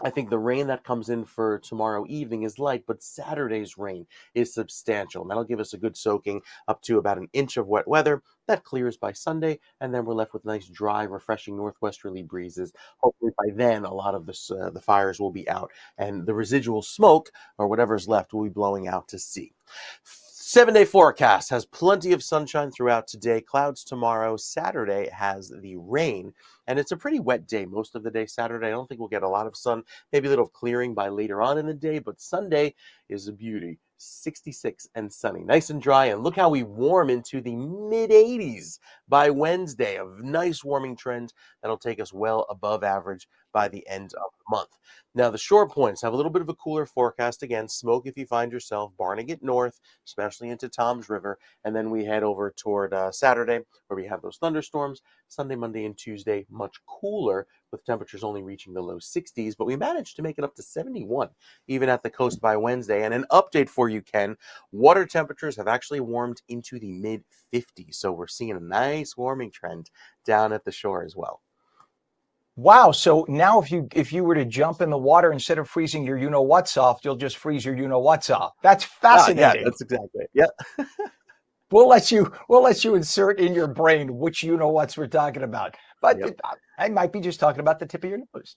I think the rain that comes in for tomorrow evening is light, but Saturday's rain is substantial. And that'll give us a good soaking up to about an inch of wet weather. That clears by Sunday, and then we're left with nice, dry, refreshing northwesterly breezes. Hopefully by then, a lot of the fires will be out, and the residual smoke, or whatever's left, will be blowing out to sea. 7-day forecast has plenty of sunshine throughout today. Clouds tomorrow. Saturday has the rain, and it's a pretty wet day most of the day Saturday. I don't think we'll get a lot of sun, maybe a little clearing by later on in the day, but Sunday is a beauty. 66 and sunny, nice and dry, and look how we warm into the mid-80s by Wednesday. A nice warming trend that'll take us well above average by the end of the month. Now, the short points have a little bit of a cooler forecast. Again, smoke if you find yourself Barnegat north, especially into Tom's River, and then we head over toward Saturday, where we have those thunderstorms. Sunday, Monday, and Tuesday, much cooler, with temperatures only reaching the low 60s, but we managed to make it up to 71 even at the coast by Wednesday. And an update for you, Ken, water temperatures have actually warmed into the mid 50s, so we're seeing a nice warming trend down at the shore as well. Wow. So now if you were to jump in the water, instead of freezing your you-know-what's off, you'll just freeze your you-know-what's off. That's Yeah, fascinating. that's exactly it. Yeah. We'll let you insert in your brain which you-know-what's we're talking about. But Yep. I might be just talking about the tip of your nose.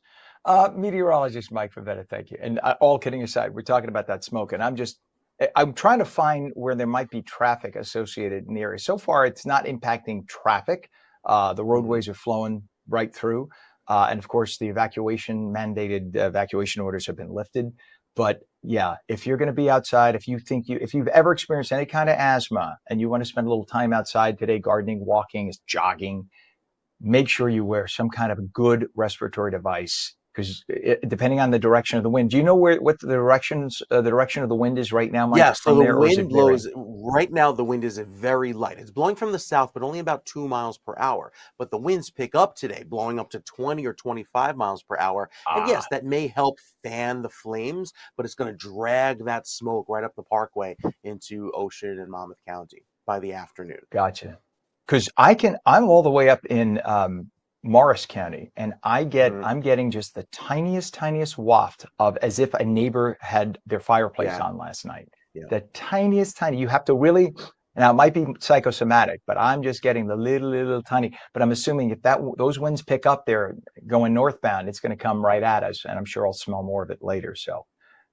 Meteorologist Mike Favetta, thank you. And all kidding aside, we're talking about that smoke, and I'm trying to find where there might be traffic associated in the area. So far, it's not impacting traffic. The roadways are flowing right through. And of course, the mandated evacuation orders have been lifted. But yeah, if you're going to be outside, if you've ever experienced any kind of asthma and you want to spend a little time outside today, gardening, walking, jogging, make sure you wear some kind of a good respiratory device, because depending on the direction of the wind. Do you know what the direction of the wind is right now, Mike, Yeah, so from the there, or is wind it varying? blows right now. The wind is very light. It's blowing from the south, but only about 2 miles per hour. But the winds pick up today, blowing up to 20 or 25 miles per hour. And Ah, yes, that may help fan the flames, but it's going to drag that smoke right up the parkway into Ocean and Monmouth County by the afternoon. gotcha. Because I'm all the way up in Morris County, and Mhm. I'm getting just the tiniest waft of, as if a neighbor had their fireplace Yeah, on last night. yeah. The tiniest tiny. You have to really, now it might be psychosomatic, but I'm just getting the little tiny. But I'm assuming if those winds pick up there going northbound, it's going to come right at us, and I'm sure I'll smell more of it later. So.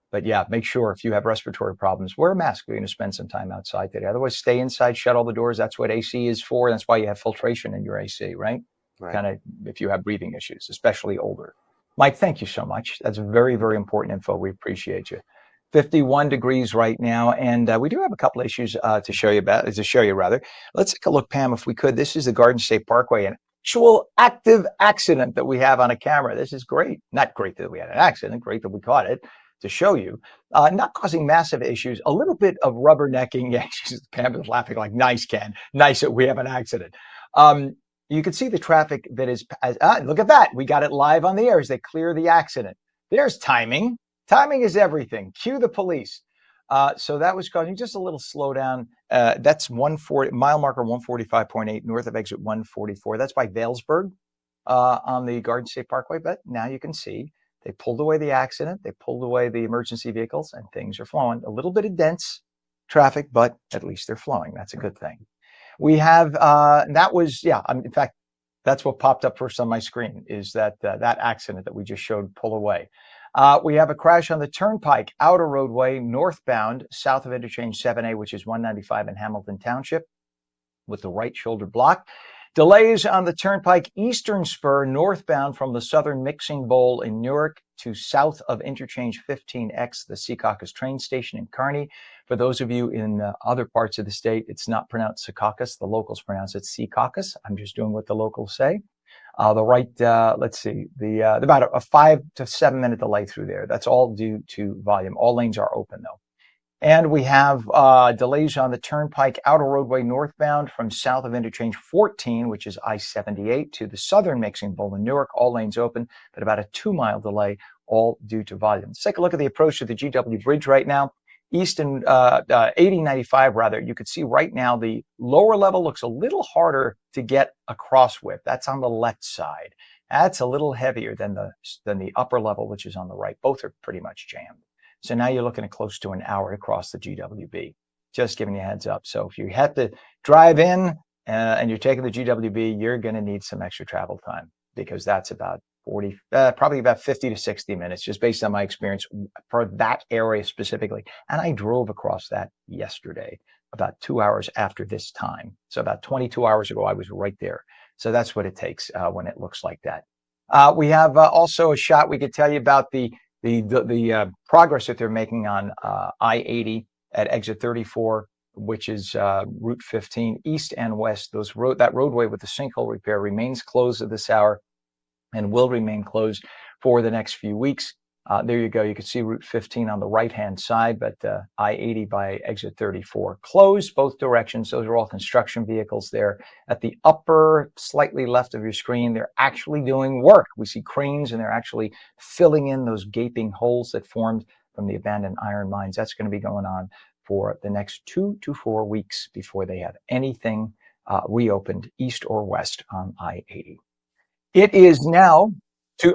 But yeah, make sure if you have respiratory problems, wear a mask. We're going to spend some time outside today. Otherwise, stay inside, shut all the doors. That's what AC is for. That's why you have filtration in your AC, right? Right. Kind of if you have breathing issues, especially older. Mike, thank you so much. That's very important info. We appreciate you. 51 degrees right now, and we do have a couple issues to show you rather. Let's take a look, Pam, if we could. This is the Garden State Parkway, an actual active accident that we have on a camera. This is great. Not great that we had an accident, great that we caught it to show you. Not causing massive issues, a little bit of rubbernecking. Yeah, Pam is laughing like, nice, Ken. Nice that we have an accident. You can see the traffic that is, look at that. We got it live on the air as they clear the accident. There's timing. Timing is everything. Cue the police. So that was causing just a little slowdown. That's 140, mile marker 145.8 north of exit 144. That's by Valesburg on the Garden State Parkway. But now you can see they pulled away the accident. They pulled away the emergency vehicles, and things are flowing. A little bit of dense traffic, but at least they're flowing. That's a good thing. We have that was in fact, that's what popped up first on my screen is that that accident that we just showed pull away. We have a crash on the Turnpike outer roadway northbound south of interchange 7A, which is 195 in Hamilton Township, with the right shoulder block. Delays on the Turnpike Eastern Spur northbound from the Southern Mixing Bowl in Newark to south of interchange 15X, the Secaucus train station in Kearney. For those of you in other parts of the state, it's not pronounced Secaucus. The locals pronounce it Secaucus. I'm just doing what the locals say. Let's see, about a 5 to 7 minute delay through there. That's all due to volume. All lanes are open though. And we have delays on the Turnpike outer roadway northbound from south of interchange 14, which is I-78, to the southern mixing bowl in Newark. All lanes open, but about a 2-mile delay, all due to volume. Let's take a look at the approach to the GW Bridge right now. East and 8095, rather. You can see right now the lower level looks a little harder to get across with. That's on the left side. That's a little heavier than the upper level, which is on the right. Both are pretty much jammed. So now you're looking at close to an hour to cross the GWB. Just giving you a heads up. So if you have to drive in and you're taking the GWB, you're going to need some extra travel time, because that's about probably about 50 to 60 minutes, just based on my experience for that area specifically. And I drove across that yesterday, about 2 hours after this time. So about 22 hours ago, I was right there. So that's what it takes when it looks like that. We have also a shot we could tell you about the progress that they're making on I-80 at exit 34, which is Route 15 east and west. That roadway with the sinkhole repair remains closed at this hour and will remain closed for the next few weeks. There you go. You can see Route 15 on the right-hand side, but I-80 by exit 34 closed both directions. Those are all construction vehicles there. At the upper, slightly left of your screen, they're actually doing work. We see cranes, and they're actually filling in those gaping holes that formed from the abandoned iron mines. That's going to be going on for the next 2 to 4 weeks before they have anything reopened east or west on I-80. It is now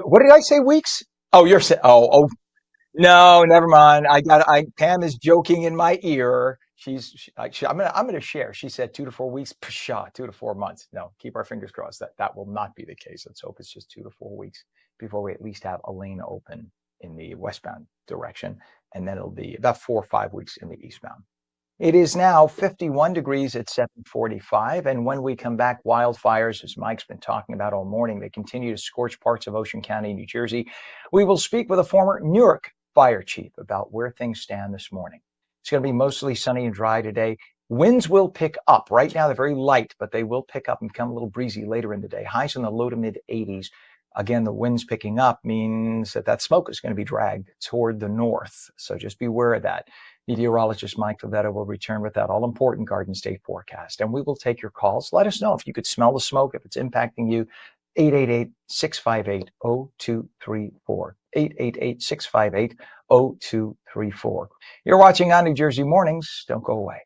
what did I say, weeks? Oh, you're saying, no, never mind. Pam is joking in my ear. I'm going to share. She said 2 to 4 weeks. Pshaw, 2 to 4 months. No, keep our fingers crossed that will not be the case. Let's hope it's just 2 to 4 weeks before we at least have a lane open in the westbound direction. And then it'll be about 4 or 5 weeks in the eastbound. It is now 51 degrees at 7:45. And when we come back, wildfires, as Mike's been talking about all morning, they continue to scorch parts of Ocean County, New Jersey. We will speak with a former Newark fire chief about where things stand this morning. It's going to be mostly sunny and dry today. Winds will pick up. Right now, they're very light, but they will pick up and become a little breezy later in the day. Highs in the low to mid 80s. Again, the winds picking up means that smoke is going to be dragged toward the north. So just be aware of that. Meteorologist Mike Favetta will return with that all-important Garden State forecast. And we will take your calls. Let us know if you could smell the smoke, if it's impacting you. 888-658-0234. 888-658-0234. You're watching ONNJ Jersey Mornings. Don't go away.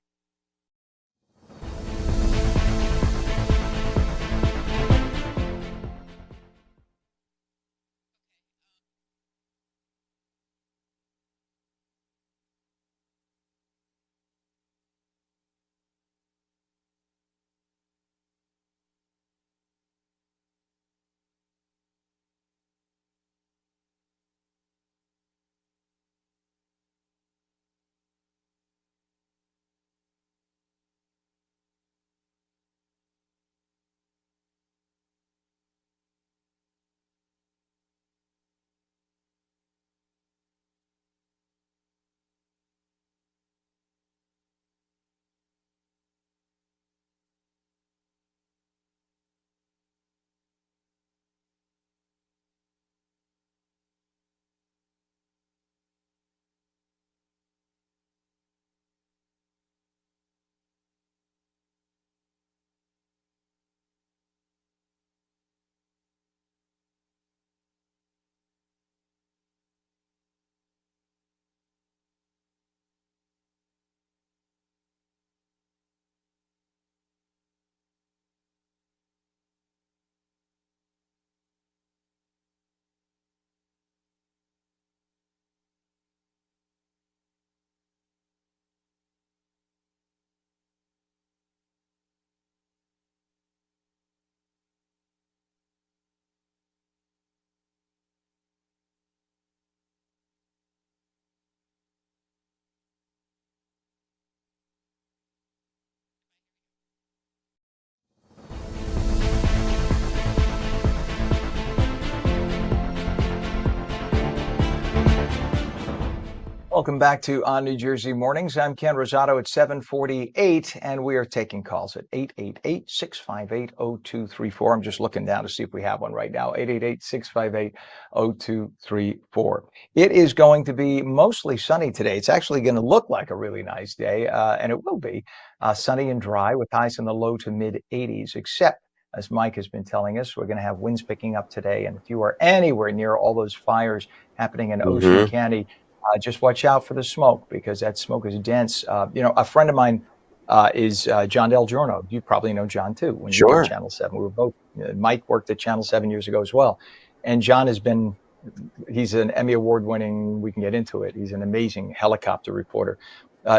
Welcome back to ONNJ Jersey Mornings. I'm Ken Rosato at 7:48, and we are taking calls at 888-658-0234. I'm just looking down to see if we have one right now. 888-658-0234. It is going to be mostly sunny today. It's actually going to look like a really nice day, and it will be sunny and dry with highs in the low to mid 80s, except as Mike has been telling us, we're going to have winds picking up today. And if you are anywhere near all those fires happening in Ocean County, just watch out for the smoke, because that smoke is dense. A friend of mine is John Del Giorno. You probably know John too. When you were at Channel 7, we were both. Mike worked at Channel 7 years ago as well, and John he's an Emmy Award-winning. We can get into it. He's an amazing helicopter reporter.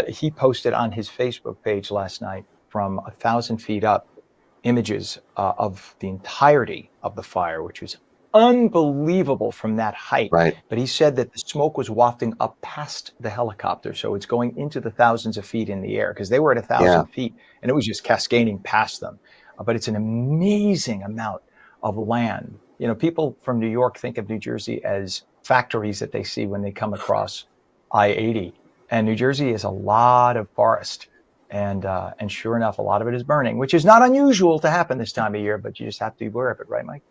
He posted on his Facebook page last night from 1,000 feet up images of the entirety of the fire, which was unbelievable from that height. Right. But he said that the smoke was wafting up past the helicopter. So it's going into the thousands of feet in the air, because they were at 1,000 feet and it was just cascading past them. But it's an amazing amount of land. People from New York think of New Jersey as factories that they see when they come across I-80. And New Jersey is a lot of forest. And sure enough, a lot of it is burning, which is not unusual to happen this time of year, but you just have to be aware of it, right, Mike?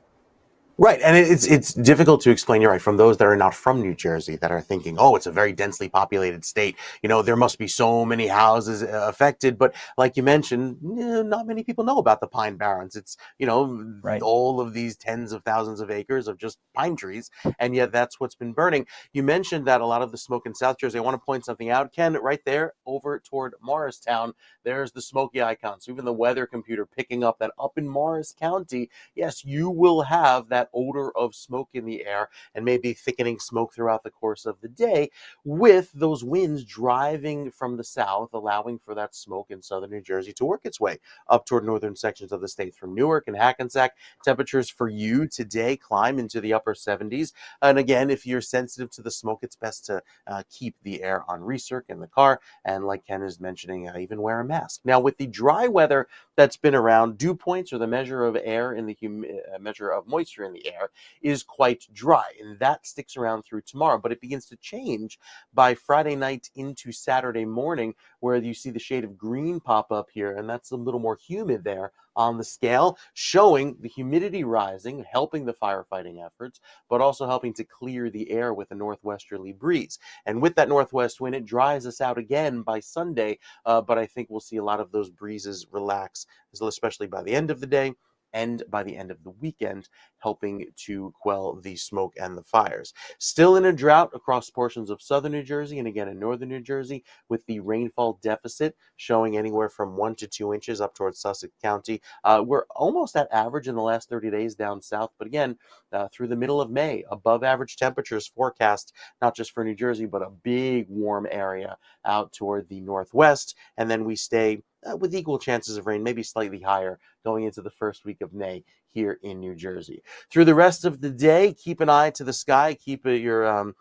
Right, and it's difficult to explain. You're right. From those that are not from New Jersey, that are thinking, "Oh, it's a very densely populated state. There must be so many houses affected." But like you mentioned, not many people know about the Pine Barrens. It's Right. all of these tens of thousands of acres of just pine trees, and yet that's what's been burning. You mentioned that a lot of the smoke in South Jersey. I want to point something out, Ken. Right there, over toward Morristown, there's the smoky icon. So even the weather computer picking up that up in Morris County, yes, you will have that that odor of smoke in the air and maybe thickening smoke throughout the course of the day, with those winds driving from the south, allowing for that smoke in southern New Jersey to work its way up toward northern sections of the state. From Newark and Hackensack, temperatures for you today climb into the upper 70s. And again, if you're sensitive to the smoke, it's best to keep the air on recirc in the car. And like Ken is mentioning, even wear a mask. Now, with the dry weather that's been around, dew points, or the measure of air in the measure of moisture in the air, is quite dry, and that sticks around through tomorrow. But it begins to change by Friday night into Saturday morning, where you see the shade of green pop up here, and that's a little more humid there on the scale, showing the humidity rising, helping the firefighting efforts, but also helping to clear the air with a northwesterly breeze. And with that northwest wind, it dries us out again by Sunday, but I think we'll see a lot of those breezes relax, especially by the end of the day and by the end of the weekend, helping to quell the smoke and the fires. Still in a drought across portions of southern New Jersey and again in northern New Jersey, with the rainfall deficit showing anywhere from 1 to 2 inches up towards Sussex County. We're almost at average in the last 30 days down south, but again, through the middle of May, above average temperatures forecast, not just for New Jersey, but a big warm area out toward the northwest. And then we stay with equal chances of rain, maybe slightly higher, going into the first week of May here in New Jersey. Through the rest of the day, keep an eye to the sky. Keep your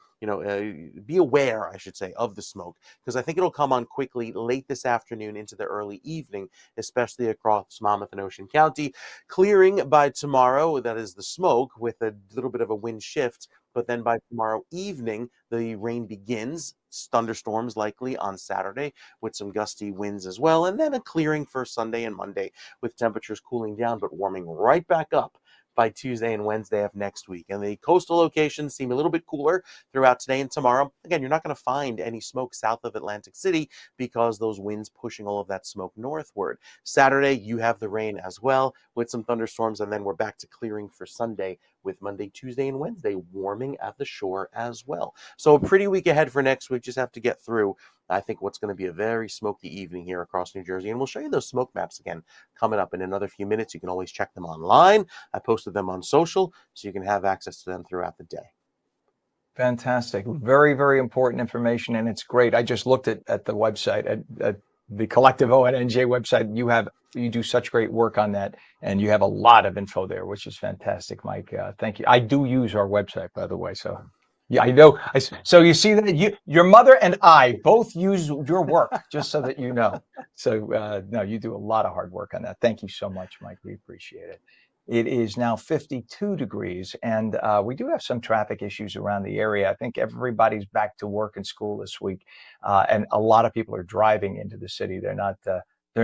be aware, I should say, of the smoke, because I think it'll come on quickly late this afternoon into the early evening, especially across Monmouth and Ocean County. Clearing by tomorrow, that is the smoke, with a little bit of a wind shift. But then by tomorrow evening, the rain begins. Thunderstorms likely on Saturday with some gusty winds as well. And then a clearing for Sunday and Monday, with temperatures cooling down but warming right back up by Tuesday and Wednesday of next week. And the coastal locations seem a little bit cooler throughout today and tomorrow. Again, you're not going to find any smoke south of Atlantic City because those winds pushing all of that smoke northward. Saturday, you have the rain as well with some thunderstorms, and then we're back to clearing for Sunday, with Monday, Tuesday, and Wednesday warming at the shore as well. So a pretty week ahead for next week. Just have to get through, I think, what's going to be a very smoky evening here across New Jersey. And we'll show you those smoke maps again coming up in another few minutes. You can always check them online. I posted them on social, so you can have access to them throughout the day. Fantastic. Very, very important information, and it's great. I just looked at the website, at the collective ONNJ website. You do such great work on that, and you have a lot of info there, which is fantastic, Mike. Thank you. I do use our website, by the way, so yeah, I know. So you see that your mother and I both use your work, just so that you know. So no, you do a lot of hard work on that. Thank you so much, Mike. We appreciate it. It is now 52 degrees, and we do have some traffic issues around the area. I think everybody's back to work and school this week, and a lot of people are driving into the city. They're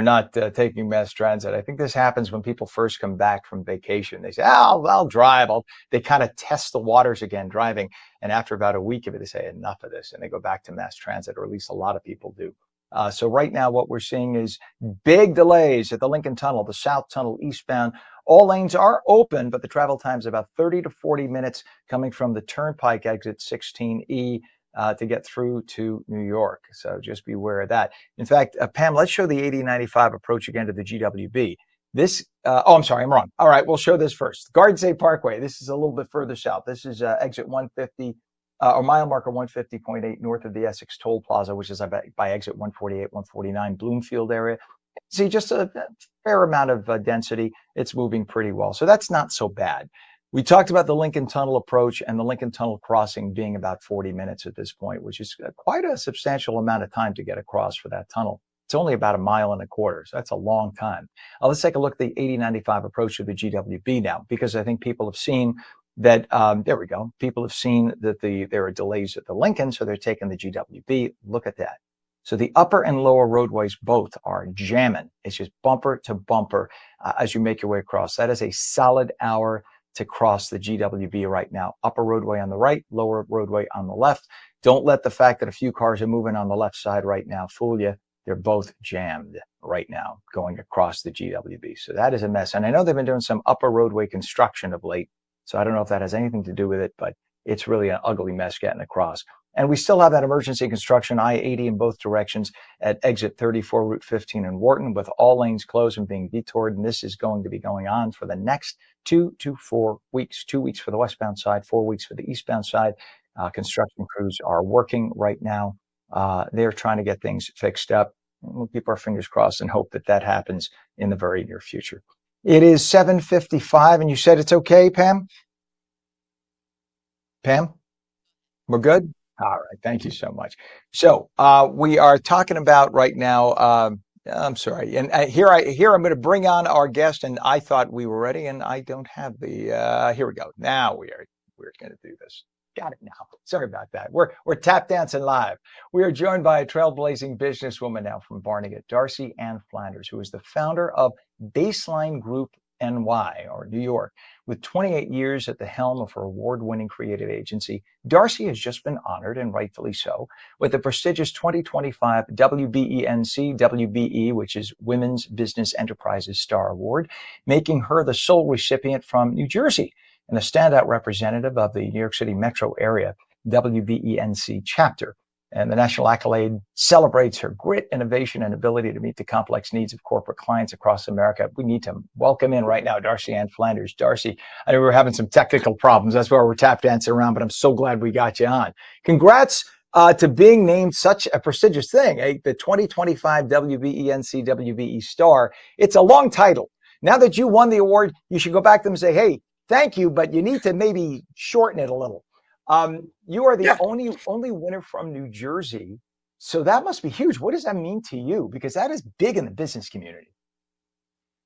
not taking mass transit. I think this happens when people first come back from vacation. They say, "Oh, I'll drive." They kind of test the waters again driving, and after about a week of it, they say, "Enough of this," and they go back to mass transit, or at least a lot of people do. So right now, what we're seeing is big delays at the Lincoln Tunnel, the South Tunnel eastbound. All lanes are open, but the travel time is about 30 to 40 minutes coming from the Turnpike exit 16E to get through to New York. So just be aware of that. In fact, Pam, let's show the 8095 approach again to the GWB. I'm sorry, I'm wrong. All right, we'll show this first. Gardsay Parkway. This is a little bit further south. This is exit 150. Or mile marker 150.8 north of the Essex Toll Plaza, which is by exit 148, 149 Bloomfield area. See, just a fair amount of density. It's moving pretty well. So that's not so bad. We talked about the Lincoln Tunnel approach and the Lincoln Tunnel crossing being about 40 minutes at this point, which is quite a substantial amount of time to get across for that tunnel. It's only about 1.25 miles, so that's a long time. Let's take a look at the 8095 approach to the GWB now, because I think people have seen that, there we go. People have seen that there are delays at the Lincoln, so they're taking the GWB. Look at that. So the upper and lower roadways both are jamming. It's just bumper to bumper as you make your way across. That is a solid hour to cross the GWB right now. Upper roadway on the right, lower roadway on the left. Don't let the fact that a few cars are moving on the left side right now fool you. They're both jammed right now going across the GWB. So that is a mess. And I know they've been doing some upper roadway construction of late. So I don't know if that has anything to do with it, but it's really an ugly mess getting across. And we still have that emergency construction I-80 in both directions at exit 34, Route 15 in Wharton, with all lanes closed and being detoured. And this is going to be going on for the next 2 to 4 weeks. 2 weeks for the westbound side, 4 weeks for the eastbound side. Construction crews are working right now. They're trying to get things fixed up. We'll keep our fingers crossed and hope that that happens in the very near future. It is 7:55, and you said it's okay, Pam? Pam? We're good? All right. Thank you so much. So we are talking about right now. I'm sorry. And here I'm going to bring on our guest, and I thought we were ready, and I don't have the. Here we go. Now we're going to do this. Got it now. Sorry about that. We're tap dancing live. We are joined by a trailblazing businesswoman now from Barnegat, Darcy Ann Flanders, who is the founder of Baseline Group NY, or New York. With 28 years at the helm of her award-winning creative agency, Darcy has just been honored, and rightfully so, with the prestigious 2025 WBENC WBE, which is Women's Business Enterprises Star Award, making her the sole recipient from New Jersey and a standout representative of the New York City metro area WBENC chapter. And the national accolade celebrates her grit, innovation, and ability to meet the complex needs of corporate clients across America. We need to welcome in right now Darcy Ann Flanders. Darcy, I know we were having some technical problems. That's why we're tap dancing around, but I'm so glad we got you on. Congrats to being named such a prestigious thing, the 2025 WBENC WBE Star. It's a long title. Now that you won the award, you should go back to them and say, hey, thank you, but you need to maybe shorten it a little. You are the only winner from New Jersey. So that must be huge. What does that mean to you? Because that is big in the business community.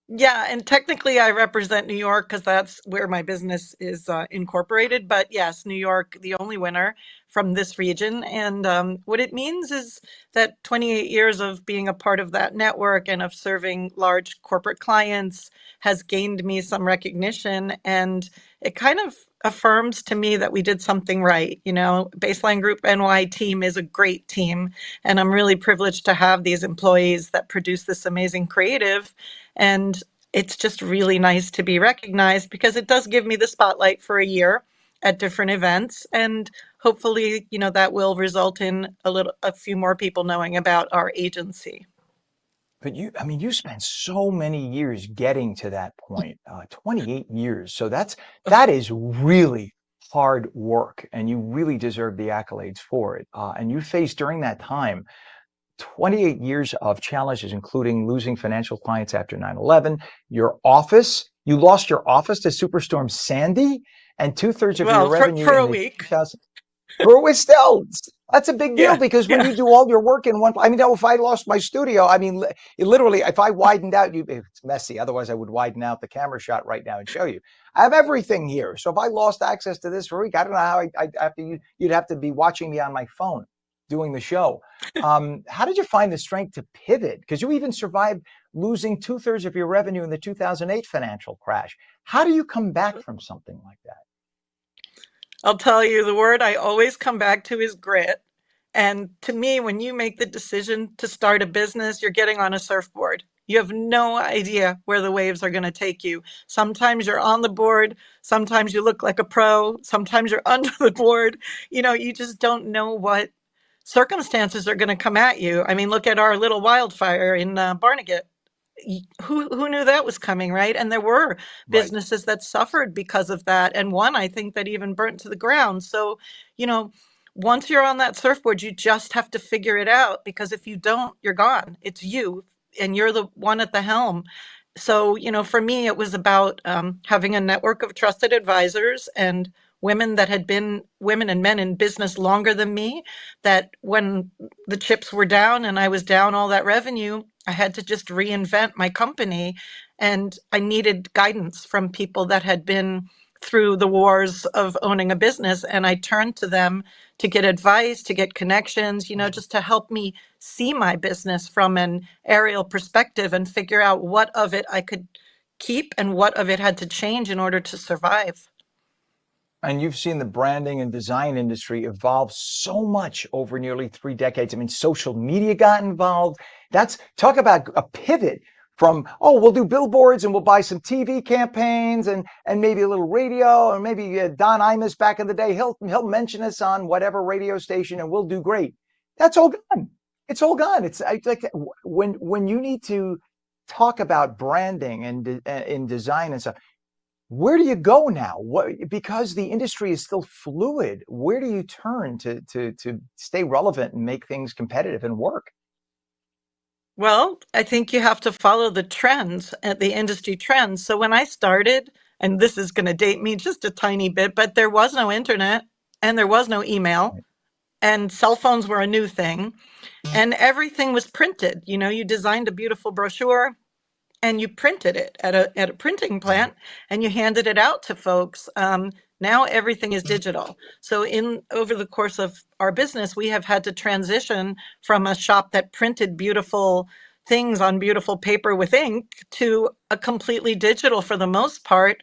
Yeah, and technically I represent New York because that's where my business is incorporated. But yes, New York, the only winner from this region. And what it means is that 28 years of being a part of that network and of serving large corporate clients has gained me some recognition. And it kind of affirms to me that we did something right. You know, Baseline Group NY team is a great team. And I'm really privileged to have these employees that produce this amazing creative. And it's just really nice to be recognized because it does give me the spotlight for a year at different events. And hopefully, you know, that will result in a few more people knowing about our agency. But you spent so many years getting to that point, 28 years. So that is really hard work, and you really deserve the accolades for it. And you faced during that time 28 years of challenges, including losing financial clients after 9/11. You lost your office to Superstorm Sandy, and 2/3 of your revenue for a in the week. 2000. Still, that's a big deal because when you do all your work in one, if I lost my studio, literally, if I widened out, it's messy. Otherwise, I would widen out the camera shot right now and show you. I have everything here. So if I lost access to this for a week, I don't know how I'd have to. You'd have to be watching me on my phone doing the show. How did you find the strength to pivot? Because you even survived losing 2/3 of your revenue in the 2008 financial crash. How do you come back from something like that? I'll tell you, the word I always come back to is grit. And to me, when you make the decision to start a business, you're getting on a surfboard. You have no idea where the waves are going to take you. Sometimes you're on the board. Sometimes you look like a pro. Sometimes you're under the board. You know, you just don't know what circumstances are going to come at you. I mean, look at our little wildfire in Barnegat. Who knew that was coming, right? And there were businesses that suffered because of that, and one I think that even burnt to the ground. So, you know, once you're on that surfboard, you just have to figure it out, because if you don't, you're gone. It's you, and you're the one at the helm. So, you know, for me, it was about having a network of trusted advisors and women that had been women and men in business longer than me, that when the chips were down and I was down all that revenue, I had to just reinvent my company. And I needed guidance from people that had been through the wars of owning a business. And I turned to them to get advice, to get connections, you know, just to help me see my business from an aerial perspective and figure out what of it I could keep and what of it had to change in order to survive. And you've seen the branding and design industry evolve so much over nearly 3 decades. I mean, social media got involved. Talk about a pivot from, oh, we'll do billboards and we'll buy some TV campaigns and maybe a little radio, or maybe Don Imus back in the day, he'll mention us on whatever radio station and we'll do great. That's all gone. It's all gone. It's like when you need to talk about branding and in design and stuff, where do you go now? What, because the industry is still fluid, where do you turn to stay relevant and make things competitive and work? Well, I think you have to follow the trends, the industry trends. So when I started, and this is going to date me just a tiny bit, but there was no internet and there was no email and cell phones were a new thing and everything was printed. You know, you designed a beautiful brochure and you printed it at a printing plant and you handed it out to folks. Now everything is digital. So over the course of our business, we have had to transition from a shop that printed beautiful things on beautiful paper with ink to a completely digital, for the most part,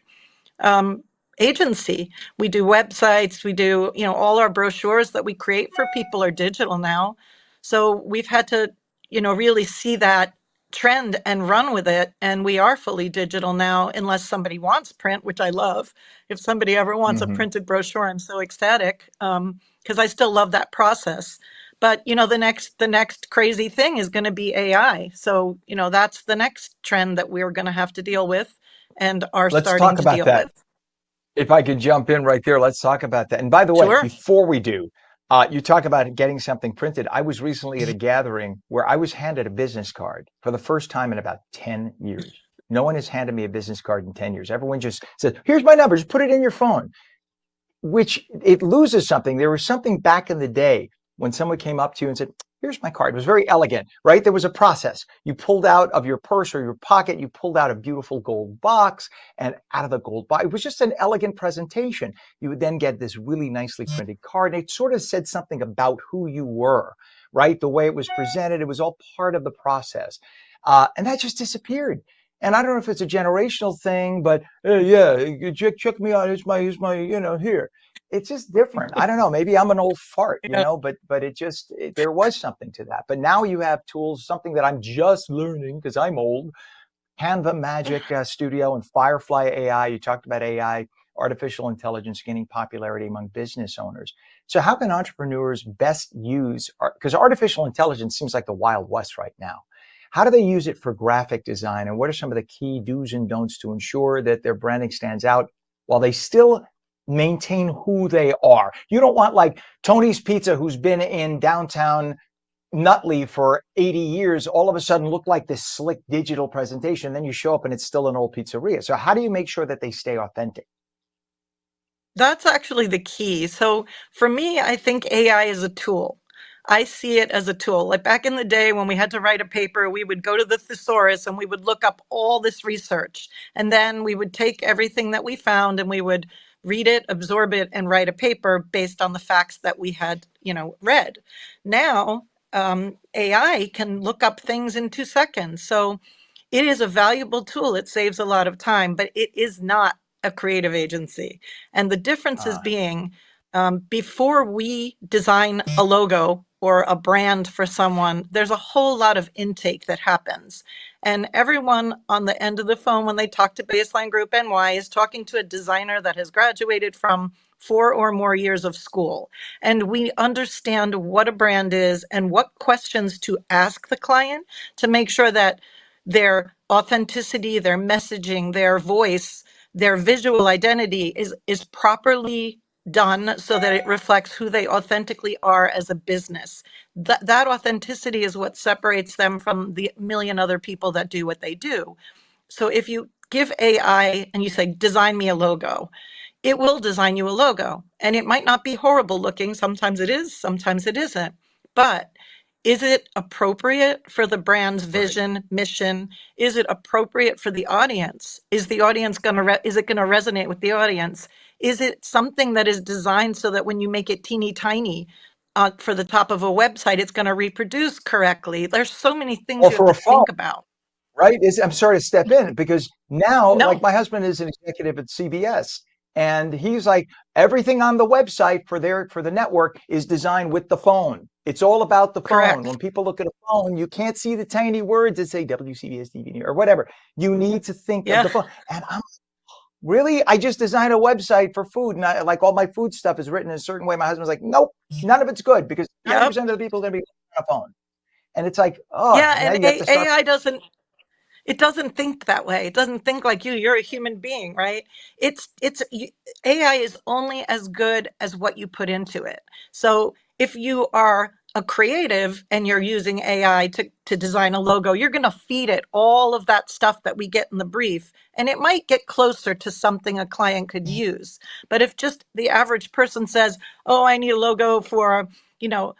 agency. We do websites, we do, all our brochures that we create for people are digital now. So we've had to, really see that trend and run with it. And we are fully digital now, unless somebody wants print, which I love. If somebody ever wants a printed brochure, I'm so ecstatic, because I still love that process. But the next crazy thing is going to be AI. So that's the next trend that we're going to have to deal with and are Let's starting talk to about deal that. with. If I could jump in right there, let's talk about that. And by the way, Sure. before we do, you talk about getting something printed. I was recently at a gathering where I was handed a business card for the first time in about 10 years. No one has handed me a business card in 10 years. Everyone just says, here's my number, just put it in your phone, which it loses something. There was something back in the day when someone came up to you and said, here's my card. It was very elegant, right? There was a process. You pulled out of your purse or your pocket, you pulled out a beautiful gold box, and out of the gold box, it was just an elegant presentation. You would then get this really nicely printed card. And it sort of said something about who you were, right? The way it was presented, it was all part of the process. And that just disappeared. And I don't know if it's a generational thing, but yeah, check me out. Here's my, here. It's just different. I don't know. Maybe I'm an old fart, Yeah. but there was something to that. But now you have tools, something that I'm just learning because I'm old. Canva Magic Studio and Firefly AI. You talked about AI, artificial intelligence gaining popularity among business owners. So how can entrepreneurs best use, because artificial intelligence seems like the Wild West right now. How do they use it for graphic design? And what are some of the key do's and don'ts to ensure that their branding stands out while they still maintain who they are? You don't want like Tony's Pizza, who's been in downtown Nutley for 80 years, all of a sudden look like this slick digital presentation. Then you show up and it's still an old pizzeria. So how do you make sure that they stay authentic? That's actually the key. So for me, I think AI is a tool. I see it as a tool. Like back in the day when we had to write a paper, we would go to the thesaurus and we would look up all this research. And then we would take everything that we found and we would read it, absorb it, and write a paper based on the facts that we had, read. Now, AI can look up things in 2 seconds. So it is a valuable tool. It saves a lot of time, but it is not a creative agency. And the difference is being before we design a logo or a brand for someone, there's a whole lot of intake that happens. And everyone on the end of the phone, when they talk to Baseline Group NY, is talking to a designer that has graduated from 4 or more years of school. And we understand what a brand is and what questions to ask the client to make sure that their authenticity, their messaging, their voice, their visual identity is properly done so that it reflects who they authentically are as a business. That authenticity is what separates them from the million other people that do what they do. So if you give AI and you say, design me a logo, it will design you a logo. And it might not be horrible looking. Sometimes it is, sometimes it isn't. But is it appropriate for the brand's vision, mission? Is it appropriate for the audience? Is the audience is it going to resonate with the audience? Is it something that is designed so that when you make it teeny tiny for the top of a website, it's going to reproduce correctly? There's so many things Or you have for a to phone, think about. right? I'm sorry to step in because now, like No. my husband is an executive at CBS, and he's like, everything on the website for the network is designed with the phone. It's all about the phone. Correct. When people look at a phone, you can't see the tiny words that say WCBS TV or whatever. You need to think of Yeah. the phone. And I'm really, I just designed a website for food, and like all my food stuff is written in a certain way. My husband's like, nope, none of it's good because 90% Yep. of the people are going to be on a phone. And it's like, oh, Yeah. now And you have to start. AI doesn't think that way. It doesn't think like you. You're a human being, right? AI is only as good as what you put into it. So if you are a creative and you're using AI to design a logo, you're going to feed it all of that stuff that we get in the brief, and it might get closer to something a client could use. But if just the average person says, "Oh, I need a logo for, you know,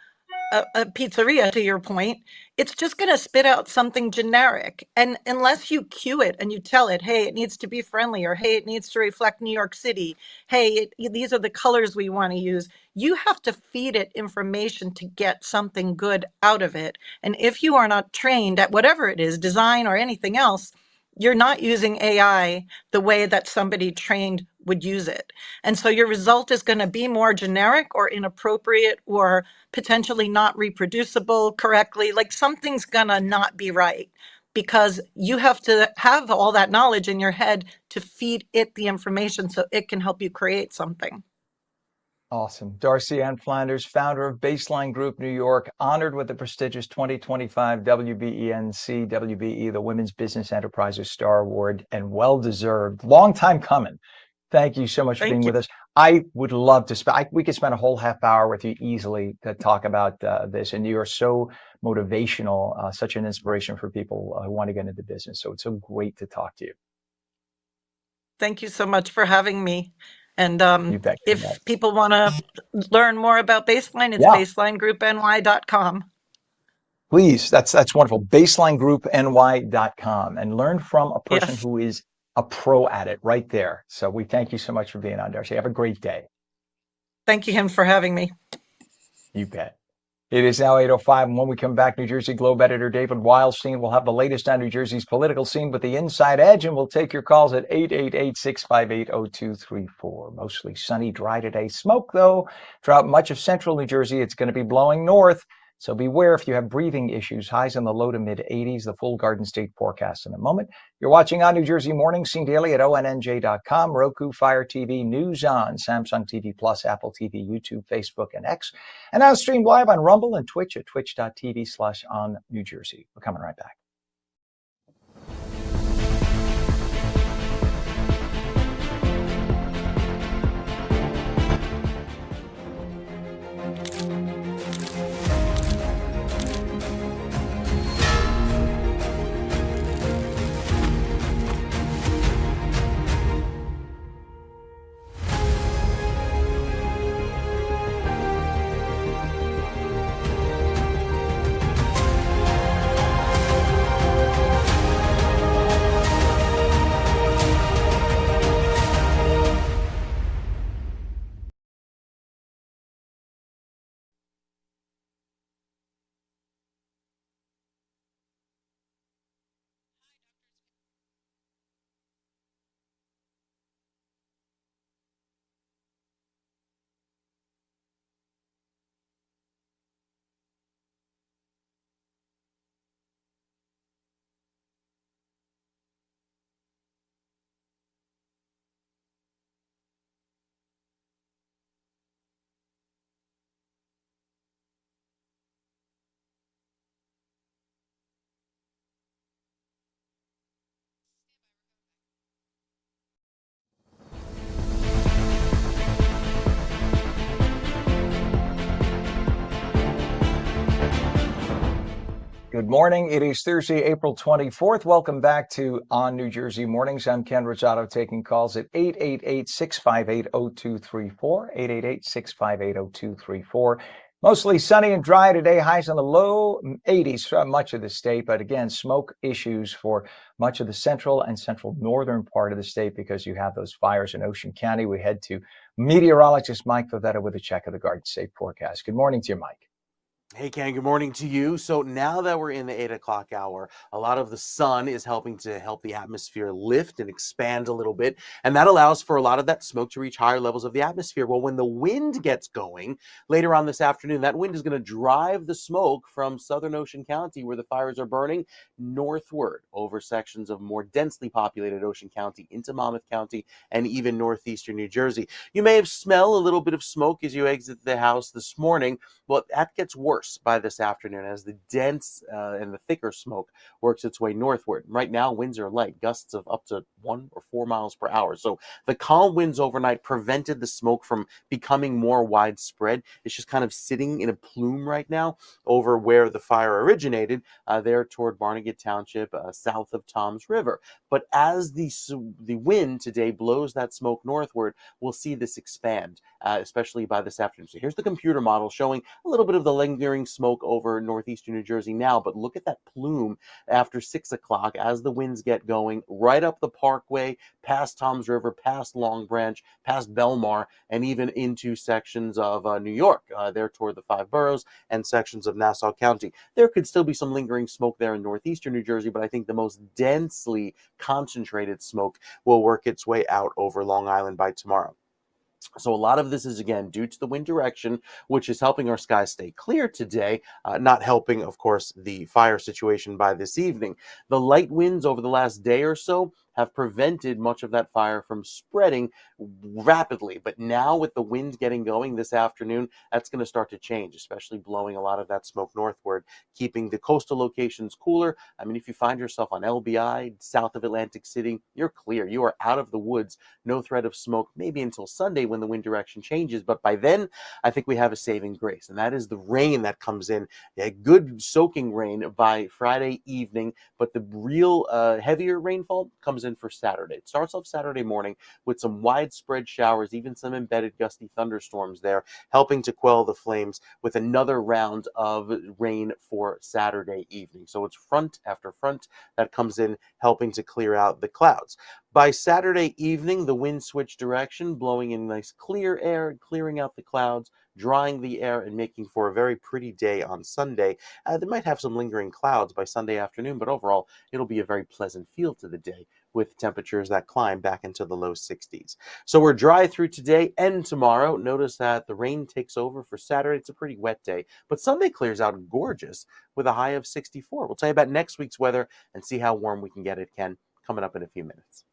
a pizzeria," to your point, it's just going to spit out something generic. And unless you cue it and you tell it, hey, it needs to be friendly, or hey, it needs to reflect New York City, hey, these are the colors we want to use, you have to feed it information to get something good out of it. And if you are not trained at whatever it is, design or anything else, you're not using AI the way that somebody trained would use it. And so your result is going to be more generic or inappropriate or potentially not reproducible correctly. Like something's going to not be right because you have to have all that knowledge in your head to feed it the information so it can help you create something. Awesome. Darcy Ann Flanders, founder of Baseline Group New York, honored with the prestigious 2025 WBENC, WBE, the Women's Business Enterprises Star Award, and well-deserved. Long time coming. Thank you so much for being Thank you. with us. I would love to spend, we could spend a whole half hour with you easily to talk about this. And you are so motivational, such an inspiration for people who want to get into business. So it's so great to talk to you. Thank you so much for having me. And You bet. if people want to learn more about Baseline, it's Yeah, baselinegroupny.com. please. That's wonderful. Baselinegroupny.com and learn from a person Yes. who is a pro at it right there. So we thank you so much for being on, Darcy. Have a great day. Thank you, him, for having me. You bet. It is now 8:05, and when we come back, New Jersey Globe editor David Wildstein will have the latest on New Jersey's political scene with the Inside Edge, and we'll take your calls at 888-658-0234. Mostly sunny, dry today. Smoke, though, throughout much of central New Jersey. It's going to be blowing north, so beware if you have breathing issues. Highs in the low to mid-80s. The full Garden State forecast in a moment. You're watching On New Jersey Mornings, seen daily at ONNJ.com, Roku, Fire TV, News On, Samsung TV Plus, Apple TV, YouTube, Facebook, and X. And now streamed live on Rumble and Twitch at twitch.tv/On New Jersey. We're coming right back. Good morning. It is Thursday, April 24th. Welcome back to On New Jersey Mornings. I'm Ken Rosato, taking calls at 888-658-0234, 888-658-0234. Mostly sunny and dry today. Highs in the low 80s for much of the state. But again, smoke issues for much of the central and central northern part of the state because you have those fires in Ocean County. We head to meteorologist Mike Favetta with a check of the Garden State forecast. Good morning to you, Mike. Hey, Ken, good morning to you. So now that we're in the 8 o'clock hour, a lot of the sun is helping to help the atmosphere lift and expand a little bit. And that allows for a lot of that smoke to reach higher levels of the atmosphere. Well, when the wind gets going later on this afternoon, that wind is going to drive the smoke from Southern Ocean County, where the fires are burning, northward over sections of more densely populated Ocean County into Monmouth County and even northeastern New Jersey. You may have smelled a little bit of smoke as you exit the house this morning. Well, that gets worse by this afternoon as the dense and the thicker smoke works its way northward. Right now, winds are light, gusts of up to 1 or 4 miles per hour. So the calm winds overnight prevented the smoke from becoming more widespread. It's just kind of sitting in a plume right now over where the fire originated, there toward Barnegat Township, south of Toms River. But as the wind today blows that smoke northward, we'll see this expand, especially by this afternoon. So here's the computer model showing a little bit of the lingering smoke over northeastern New Jersey now, but look at that plume after 6 o'clock as the winds get going right up the Parkway, past Toms River, past Long Branch, past Belmar, and even into sections of New York, there toward the five boroughs and sections of Nassau County. There could still be some lingering smoke there in northeastern New Jersey, but I think the most densely concentrated smoke will work its way out over Long Island by tomorrow. So a lot of this is, again, due to the wind direction, which is helping our skies stay clear today, not helping, of course, the fire situation by this evening. The light winds over the last day or so have prevented much of that fire from spreading rapidly. But now with the wind getting going this afternoon, that's going to start to change, especially blowing a lot of that smoke northward, keeping the coastal locations cooler. I mean, if you find yourself on LBI, south of Atlantic City, you're clear. You are out of the woods. No threat of smoke, maybe until Sunday when the wind direction changes. But by then, I think we have a saving grace, and that is the rain that comes in, a good soaking rain by Friday evening. But the real heavier rainfall comes in for Saturday. It starts off Saturday morning with some widespread showers, even some embedded gusty thunderstorms there, helping to quell the flames with another round of rain for Saturday evening. So it's front after front that comes in, helping to clear out the clouds. By Saturday evening, the wind switched direction, blowing in nice clear air, clearing out the clouds, drying the air, and making for a very pretty day on Sunday. They might have some lingering clouds by Sunday afternoon, but overall, it'll be a very pleasant feel to the day, with temperatures that climb back into the low 60s. So we're dry through today and tomorrow. Notice that the rain takes over for Saturday. It's a pretty wet day, but Sunday clears out gorgeous with a high of 64. We'll tell you about next week's weather and see how warm we can get it, Ken, coming up in a few minutes.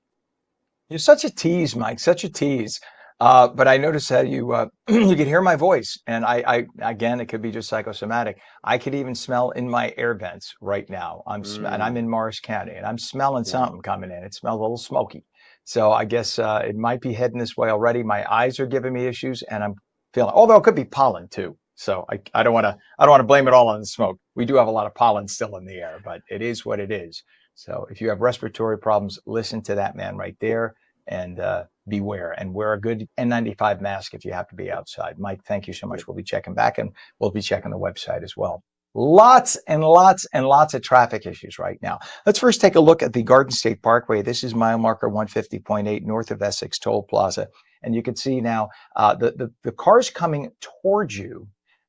You're such a tease, Mike, such a tease. But I noticed that you you could hear my voice, and I again, it could be just psychosomatic. I could even smell in my air vents right now. And I'm in Morris County, and I'm smelling Yeah. something coming in. It smells a little smoky. So I guess it might be heading this way already. My eyes are giving me issues, and I'm feeling. Although it could be pollen too. So I don't want to blame it all on the smoke. We do have a lot of pollen still in the air, but it is what it is. So if you have respiratory problems, listen to that man right there and beware and wear a good N95 mask if you have to be outside. Mike, thank you so much. We'll be checking back and we'll be checking the website as well. Lots and lots and lots of traffic issues right now. Let's first take a look at the Garden State Parkway. This is mile marker 150.8 north of Essex Toll Plaza. And you can see now the cars coming towards you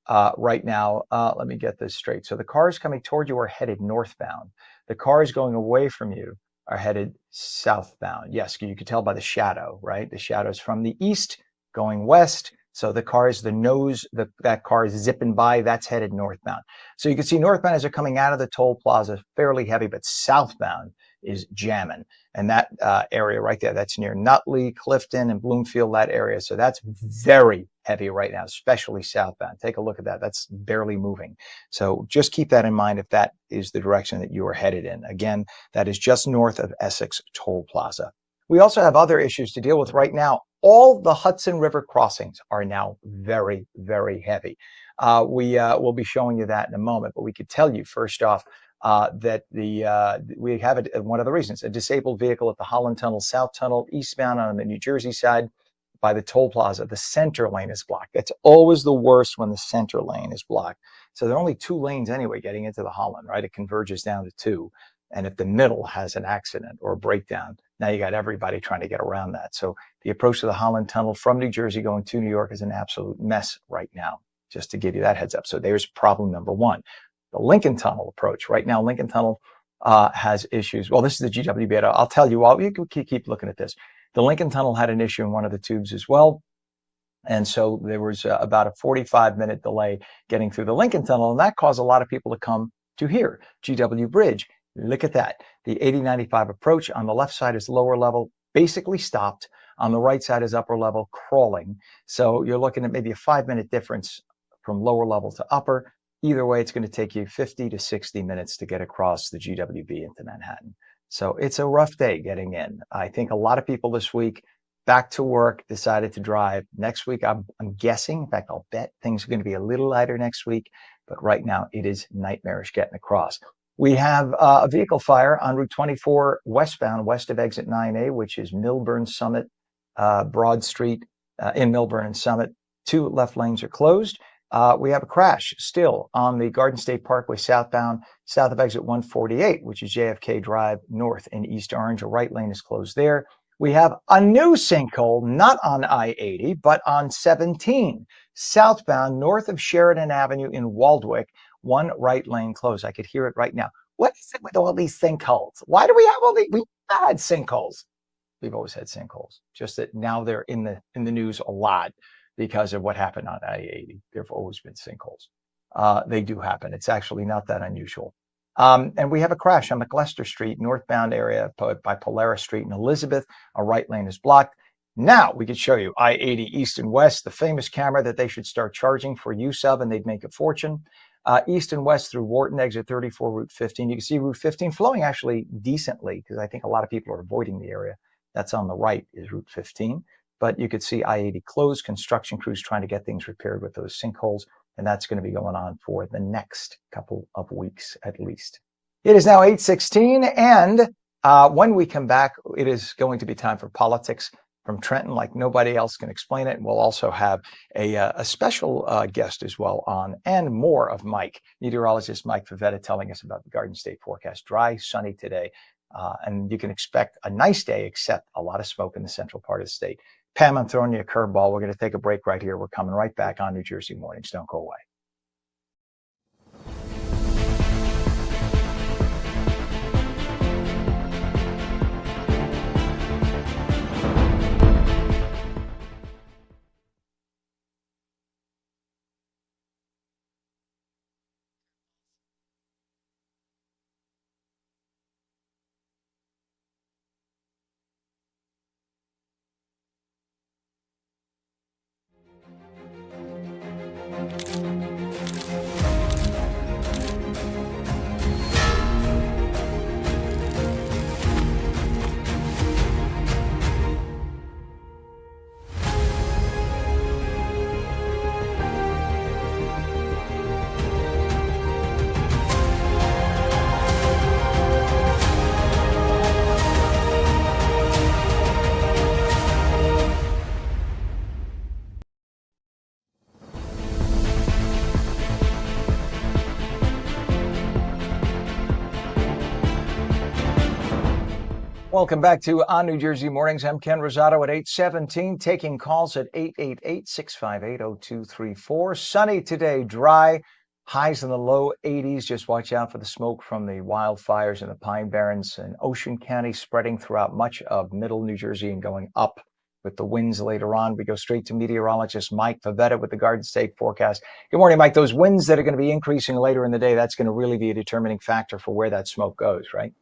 right now. Let me get this straight. So the cars coming toward you are headed northbound. The cars going away from you are headed southbound. Yes, you can tell by the shadow, right? The shadow's from the east going west. So the cars, that car is zipping by, that's headed northbound. So you can see northbound as they're coming out of the toll plaza, fairly heavy, but southbound is jamming. And that area right there, that's near Nutley, Clifton, and Bloomfield, that area. So that's very heavy right now, especially southbound. Take a look at that. That's barely moving. So just keep that in mind if that is the direction that you are headed in. Again, that is just north of Essex Toll Plaza. We also have other issues to deal with right now. All the Hudson River crossings are now very, very heavy. We will be showing you that in a moment, but we could tell you first off that we have one of the reasons, a disabled vehicle at the Holland Tunnel, South Tunnel, eastbound on the New Jersey side by the toll plaza. The center lane is blocked. That's always the worst when the center lane is blocked. So there are only two lanes anyway getting into the Holland, right? It converges down to two. And if the middle has an accident or a breakdown, now you got everybody trying to get around that. So the approach to the Holland Tunnel from New Jersey going to New York is an absolute mess right now. just to give you that heads up. So there's problem number one. The Lincoln Tunnel approach. Right now, Lincoln Tunnel has issues. Well, this is the GWB. I'll tell you all. You can keep looking at this. The Lincoln Tunnel had an issue in one of the tubes as well. And so there was about a 45-minute delay getting through the Lincoln Tunnel, and that caused a lot of people to come to here, GW Bridge. Look at that. The 8095 approach on the left side is lower level, basically stopped. On the right side is upper level, crawling. So you're looking at maybe a 5-minute difference from lower level to upper. Either way, it's going to take you 50 to 60 minutes to get across the GWB into Manhattan. So it's a rough day getting in. I think a lot of people this week back to work decided to drive. Next week, I'm guessing, in fact, I'll bet things are going to be a little lighter next week. But right now, it is nightmarish getting across. We have a vehicle fire on Route 24 westbound, west of exit 9A, which is Milburn Summit, Broad Street in Milburn and Summit. 2 left lanes are closed. We have a crash still on the Garden State Parkway southbound, south of exit 148, which is JFK Drive north in East Orange. A right lane is closed there. We have a new sinkhole, not on I-80, but on 17, southbound north of Sheridan Avenue in Waldwick. 1 right lane closed. I could hear it right now. What is it with all these sinkholes? Why do we have all these? We've had sinkholes. We've always had sinkholes, just that now they're in the news a lot because of what happened on I-80. There have always been sinkholes. They do happen. It's actually not that unusual. And we have a crash on McLester Street, northbound area by Polaris Street in Elizabeth. A right lane is blocked. Now we could show you I-80 east and west, the famous camera that they should start charging for use of, and they'd make a fortune. East and west through Wharton, exit 34, Route 15. You can see Route 15 flowing actually decently because I think a lot of people are avoiding the area. That's on the right is Route 15. But you could see I-80 closed, construction crews trying to get things repaired with those sinkholes. And that's going to be going on for the next couple of weeks at least. It is now 8:16, and when we come back, it is going to be time for politics from Trenton like nobody else can explain it. And we'll also have a special guest as well on, and more of Mike, meteorologist Mike Favetta, telling us about the Garden State forecast. Dry, sunny today, and you can expect a nice day, except a lot of smoke in the central part of the state. Pam, I'm throwing you a curveball. We're going to take a break right here. We're coming right back on New Jersey Mornings. Don't go away. Welcome back to On New Jersey Mornings. I'm Ken Rosato at 8:17, taking calls at 888-658-0234. Sunny today, dry, highs in the low 80s. Just watch out for the smoke from the wildfires in the Pine Barrens and Ocean County, spreading throughout much of middle New Jersey and going up with the winds later on. We go straight to meteorologist Mike Favetta with the Garden State forecast. Good morning, Mike. Those winds that are going to be increasing later in the day, that's going to really be a determining factor for where that smoke goes, right?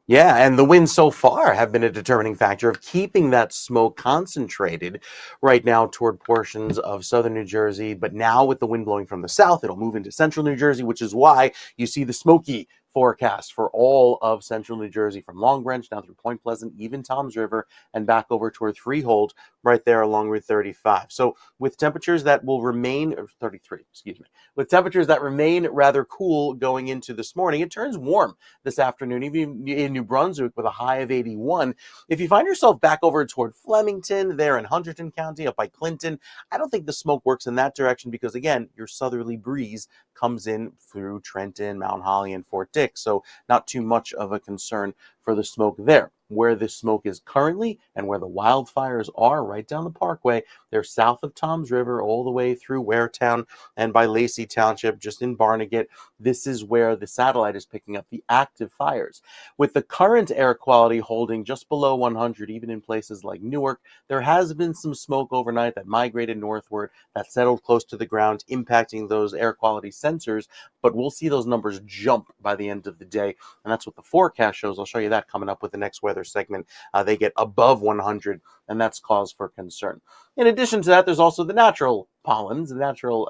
Yeah, and the winds so far have been a determining factor of keeping that smoke concentrated right now toward portions of southern New Jersey. But now with the wind blowing from the south, it'll move into central New Jersey, which is why you see the smoky forecast for all of central New Jersey, from Long Branch down through Point Pleasant, even Toms River, and back over toward Freehold, right there along Route 35. So with temperatures that will remain, or 33, excuse me, with temperatures that remain rather cool going into this morning, it turns warm this afternoon, even in New Brunswick with a high of 81. If you find yourself back over toward Flemington, there in Hunterdon County, up by Clinton, I don't think the smoke works in that direction because, again, your southerly breeze comes in through Trenton, Mount Holly, and Fort Dix. So not too much of a concern for the smoke there. where the smoke is currently and where the wildfires are right down the parkway. They're south of Toms River all the way through Waretown and by Lacey Township, just in Barnegat. This is where the satellite is picking up the active fires. With the current air quality holding just below 100, even in places like Newark, there has been some smoke overnight that migrated northward, that settled close to the ground, impacting those air quality sensors. But we'll see those numbers jump by the end of the day. And that's what the forecast shows. I'll show you that coming up with the next weather segment. They get above 100, and that's cause for concern. In addition to that, there's also the natural pollens, the natural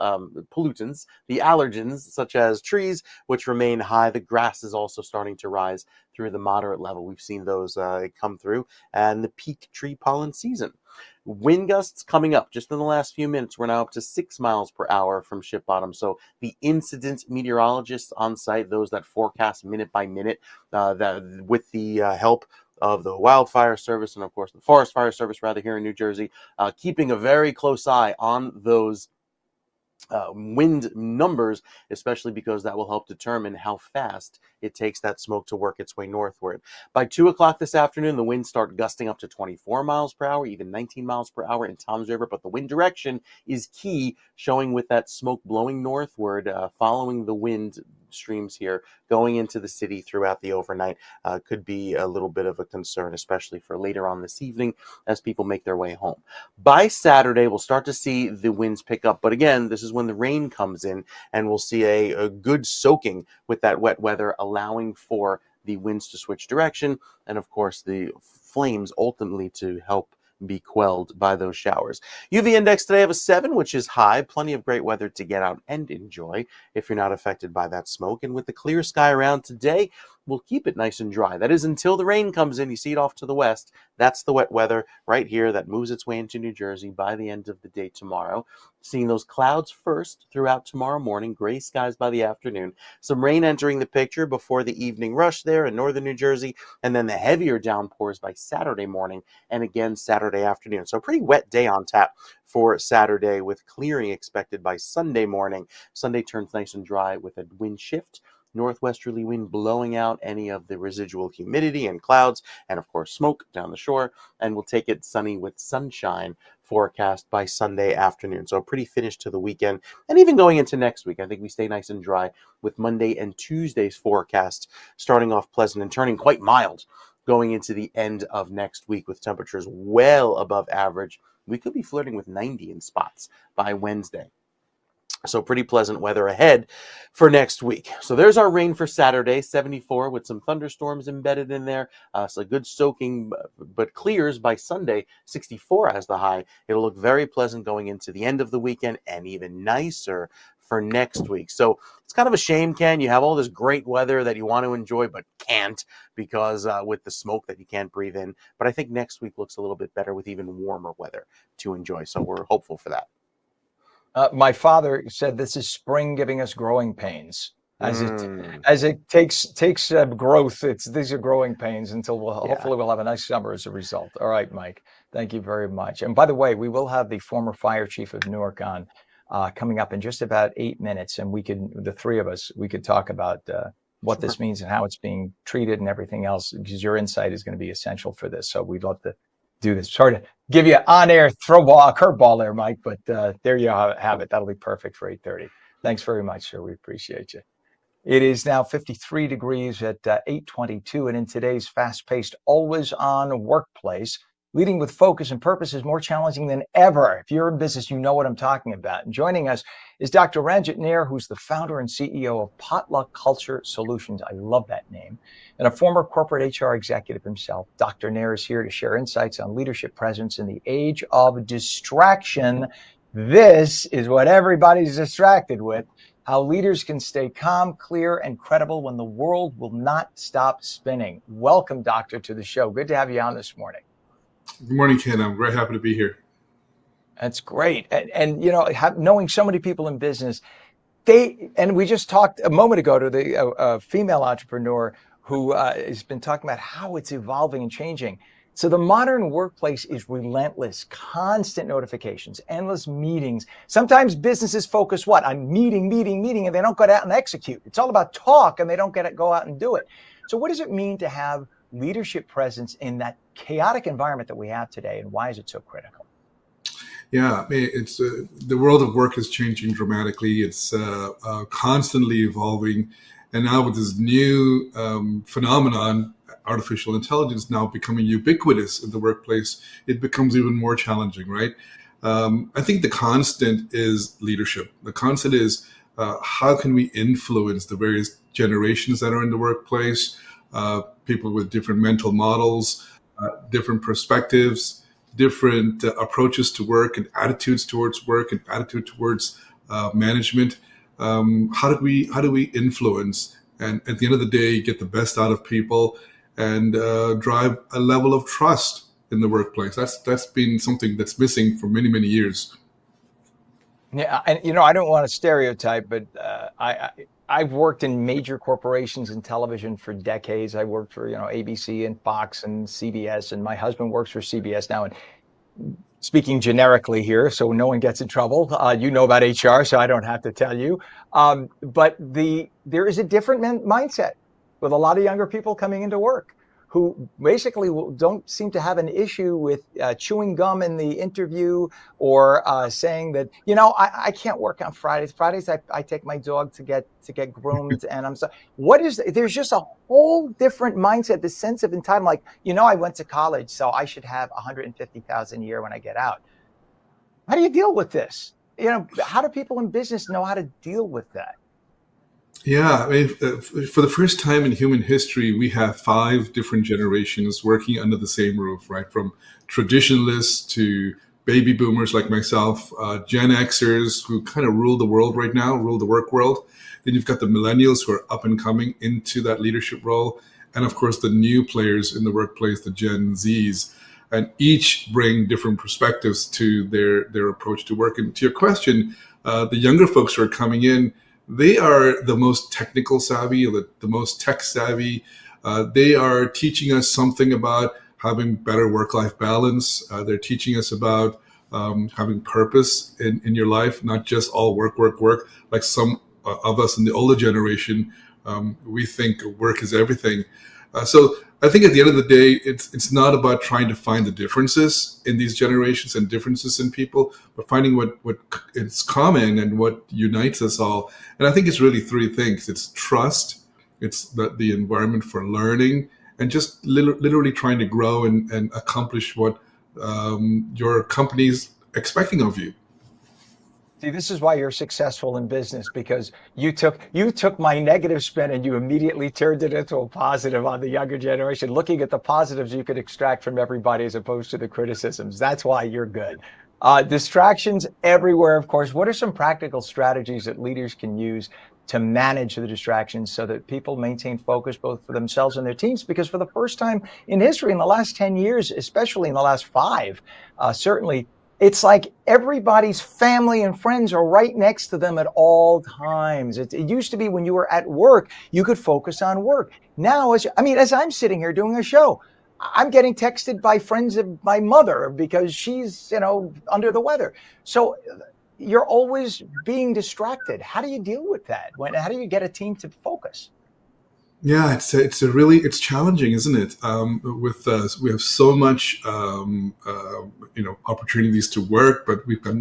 pollutants, the allergens, such as trees, which remain high. The grass is also starting to rise through the moderate level. We've seen those come through, and the peak tree pollen season. Wind gusts coming up just in the last few minutes. We're now up to 6 miles per hour from ship bottom. So the incident meteorologists on site, those that forecast minute by minute, that with the help of the wildfire service and of course the forest fire service rather here in New Jersey, keeping a very close eye on those wind numbers, especially because that will help determine how fast it takes that smoke to work its way northward. By 2 o'clock this afternoon, the winds start gusting up to 24 miles per hour, even 19 miles per hour in Toms River, but the wind direction is key, showing with that smoke blowing northward, following the wind streams here, going into the city throughout the overnight, could be a little bit of a concern, especially for later on this evening as people make their way home. By Saturday, we'll start to see the winds pick up, but again, this is when the rain comes in, and we'll see a good soaking with that wet weather, allowing for the winds to switch direction, and of course the flames ultimately to help be quelled by those showers. UV index today of a 7, which is high. Plenty of great weather to get out and enjoy if you're not affected by that smoke. And with the clear sky around today, we'll keep it nice and dry. That is until the rain comes in. You see it off to the west. That's the wet weather right here that moves its way into New Jersey by the end of the day tomorrow. Seeing those clouds first throughout tomorrow morning, gray skies by the afternoon. Some rain entering the picture before the evening rush there in northern New Jersey, and then the heavier downpours by Saturday morning and again Saturday afternoon. So a pretty wet day on tap for Saturday, with clearing expected by Sunday morning. Sunday turns nice and dry with a wind shift, northwesterly wind blowing out any of the residual humidity and clouds, and of course smoke down the shore, and we'll take it sunny with sunshine forecast by Sunday afternoon. So a pretty finish to the weekend, and even going into next week, I think we stay nice and dry with Monday and Tuesday's forecast starting off pleasant and turning quite mild going into the end of next week, with temperatures well above average. We could be flirting with 90 in spots by Wednesday. So pretty pleasant weather ahead for next week. So there's our rain for Saturday, 74 with some thunderstorms embedded in there. So good soaking, but clears by Sunday, 64 as the high. It'll look very pleasant going into the end of the weekend, and even nicer for next week. So it's kind of a shame, Ken. You have all this great weather that you want to enjoy but can't, because with the smoke that you can't breathe in. But I think next week looks a little bit better with even warmer weather to enjoy. So we're hopeful for that. My father said this is spring giving us growing pains. As it takes growth, these are growing pains until hopefully we'll have a nice summer as a result. All right, Mike, thank you very much. And by the way, we will have the former fire chief of Newark on coming up in just about 8 minutes, and the three of us, we could talk about what this means and how it's being treated and everything else, because your insight is going to be essential for this. So we'd love to do this. Sorry to give you on-air curveball there, Mike, but there you have it. That'll be perfect for 8:30. Thanks very much, sir. We appreciate you. It is now 53 degrees at 8:22, and in today's fast-paced, always-on workplace, leading with focus and purpose is more challenging than ever. If you're in business, you know what I'm talking about. And joining us is Dr. Ranjit Nair, who's the founder and CEO of Potluck Culture Solutions. I love that name. And a former corporate HR executive himself. Dr. Nair is here to share insights on leadership presence in the age of distraction. This is what everybody's distracted with: how leaders can stay calm, clear, and credible when the world will not stop spinning. Welcome, Doctor, to the show. Good to have you on this morning. Good morning, Ken. I'm very happy to be here. That's great. And you know, knowing so many people in business, we just talked a moment ago to the female entrepreneur who has been talking about how it's evolving and changing. So the modern workplace is relentless, constant notifications, endless meetings. Sometimes businesses focus on meeting, and they don't go out and execute. It's all about talk, and they don't go out and do it. So what does it mean to have leadership presence in that chaotic environment that we have today, and why is it so critical? Yeah, I mean, it's the world of work is changing dramatically. It's constantly evolving, and now with this new phenomenon, artificial intelligence now becoming ubiquitous in the workplace, it becomes even more challenging, right? I think the constant is leadership. The constant is how can we influence the various generations that are in the workplace, people with different mental models, different perspectives, different approaches to work and attitudes towards work and attitude towards management. How do we influence and at the end of the day get the best out of people and drive a level of trust in the workplace? That's been something that's missing for many, many years. Yeah, and I don't want to stereotype, but I've worked in major corporations in television for decades. I worked for ABC and Fox and CBS, and my husband works for CBS now. And speaking generically here, so no one gets in trouble, you know about HR, so I don't have to tell you. But there is a different mindset with a lot of younger people coming into work who basically don't seem to have an issue with chewing gum in the interview or saying that, I can't work on Fridays. Fridays, I take my dog to get groomed. And I'm so, there's just a whole different mindset, the sense of entitlement. Like, I went to college, so I should have 150,000 a year when I get out. How do you deal with this? How do people in business know how to deal with that? Yeah, I mean, for the first time in human history, we have 5 different generations working under the same roof, right? From traditionalists to baby boomers like myself, Gen Xers who kind of rule the world right now, rule the work world. Then you've got the millennials who are up and coming into that leadership role. And of course, the new players in the workplace, the Gen Zs. And each bring different perspectives to their approach to work. And to your question, the younger folks who are coming in, they are the most technical savvy, the most tech savvy. They are teaching us something about having better work-life balance. They're teaching us about having purpose in your life, not just all work, work, work. Like some of us in the older generation, we think work is everything. So I think at the end of the day, it's not about trying to find the differences in these generations and differences in people, but finding what is common and what unites us all. And I think it's really 3 things. It's trust, it's the environment for learning, and just literally trying to grow and accomplish what your company's expecting of you. See, this is why you're successful in business, because you took my negative spin and you immediately turned it into a positive on the younger generation, looking at the positives you could extract from everybody as opposed to the criticisms. That's why you're good. Distractions everywhere, of course. What are some practical strategies that leaders can use to manage the distractions so that people maintain focus both for themselves and their teams? Because for the first time in history, in the last 10 years, especially in the last 5, certainly, it's like everybody's family and friends are right next to them at all times. It used to be when you were at work, you could focus on work. Now, as I'm sitting here doing a show, I'm getting texted by friends of my mother because she's, under the weather. So you're always being distracted. How do you deal with that? How do you get a team to focus? Yeah, it's challenging, isn't it? We have so much opportunities to work, but we've got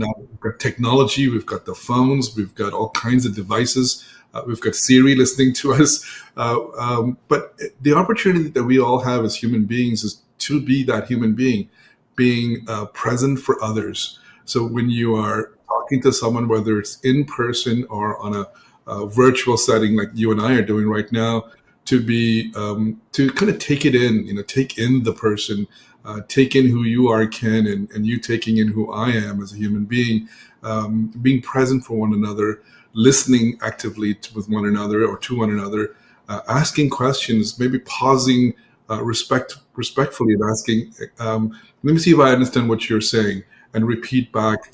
technology, we've got the phones, we've got all kinds of devices, we've got Siri listening to us. But the opportunity that we all have as human beings is to be that human being present for others. So when you are talking to someone, whether it's in person or on a virtual setting like you and I are doing right now, to be to kind of take it in, take in the person, take in who you are, Ken, and you taking in who I am as a human being, being present for one another, listening actively with one another or to one another, asking questions, maybe pausing respectfully and asking, let me see if I understand what you're saying, and repeat back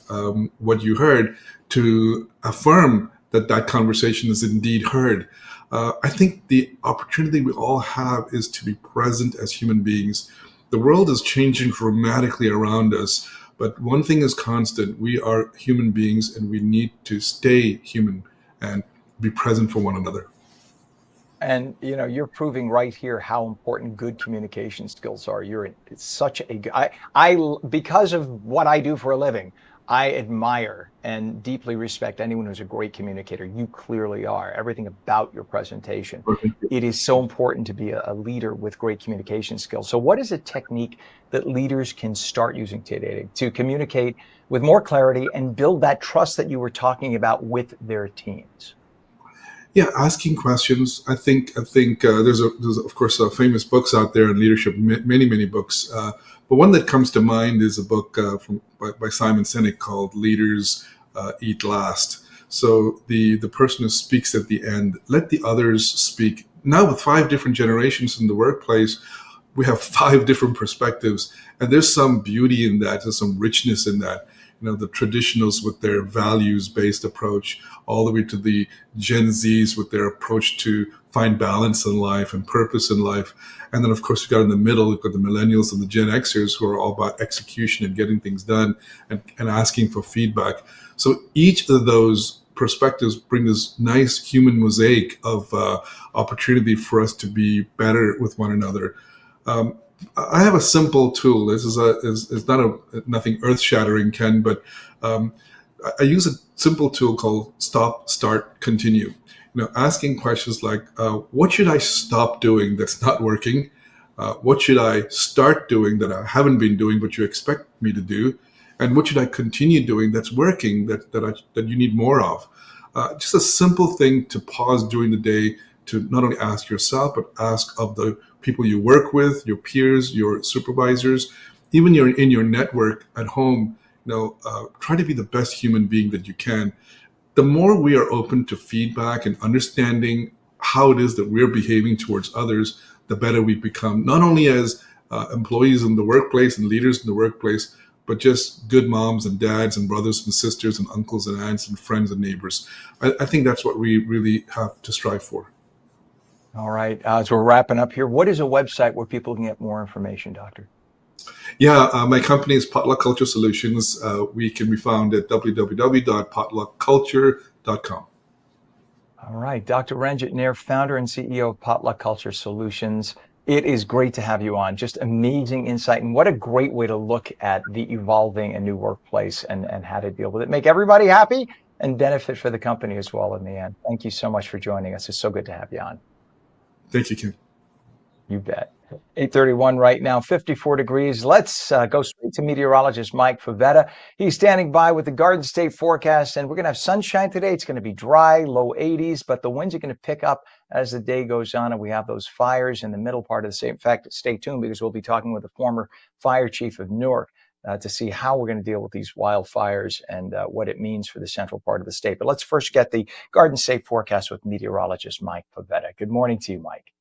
what you heard to affirm that conversation is indeed heard. I think the opportunity we all have is to be present as human beings. The world is changing dramatically around us, but one thing is constant. We are human beings and we need to stay human and be present for one another. And you're proving right here how important good communication skills are. It's such a good, because of what I do for a living, I admire and deeply respect anyone who's a great communicator. You clearly are. Everything about your presentation. It is so important to be a leader with great communication skills. So what is a technique that leaders can start using today to communicate with more clarity and build that trust that you were talking about with their teams? Yeah, asking questions. I think there's of course famous books out there in leadership, many books. But one that comes to mind is a book by Simon Sinek called "Leaders Eat Last." So the person who speaks at the end, let the others speak. Now with 5 different generations in the workplace, we have 5 different perspectives, and there's some beauty in that. There's some richness in that. The traditionals with their values-based approach, all the way to the Gen Zs with their approach to find balance in life and purpose in life. And then, of course, you've got in the middle, you've got the millennials and the Gen Xers who are all about execution and getting things done and asking for feedback. So each of those perspectives bring this nice human mosaic of opportunity for us to be better with one another. I have a simple tool. This is not nothing earth-shattering, Ken, but I use a simple tool called Stop, Start, Continue. Asking questions like, what should I stop doing that's not working? What should I start doing that I haven't been doing but you expect me to do? And what should I continue doing that's working that you need more of? Just a simple thing to pause during the day to not only ask yourself, but ask of the people you work with, your peers, your supervisors, even in your network at home. Try to be the best human being that you can. The more we are open to feedback and understanding how it is that we're behaving towards others, the better we become, not only as employees in the workplace and leaders in the workplace, but just good moms and dads and brothers and sisters and uncles and aunts and friends and neighbors. I think that's what we really have to strive for. All right. As we're wrapping up here, what is a website where people can get more information, Doctor? Yeah, my company is Potluck Culture Solutions. We can be found at www.potluckculture.com. All right. Dr. Ranjit Nair, founder and CEO of Potluck Culture Solutions. It is great to have you on. Just amazing insight. And what a great way to look at the evolving and new workplace and how to deal with it. Make everybody happy and benefit for the company as well in the end. Thank you so much for joining us. It's so good to have you on. Thank you, Ken. You bet. 8:31 right now, 54 degrees. Let's go straight to meteorologist Mike Favetta. He's standing by with the Garden State forecast, and we're going to have sunshine today. It's going to be dry, low 80s, but the winds are going to pick up as the day goes on, and we have those fires in the middle part of the state. In fact, stay tuned because we'll be talking with the former fire chief of Newark to see how we're going to deal with these wildfires and what it means for the central part of the state. But let's first get the Garden State forecast with meteorologist Mike Favetta. Good morning to you, Mike.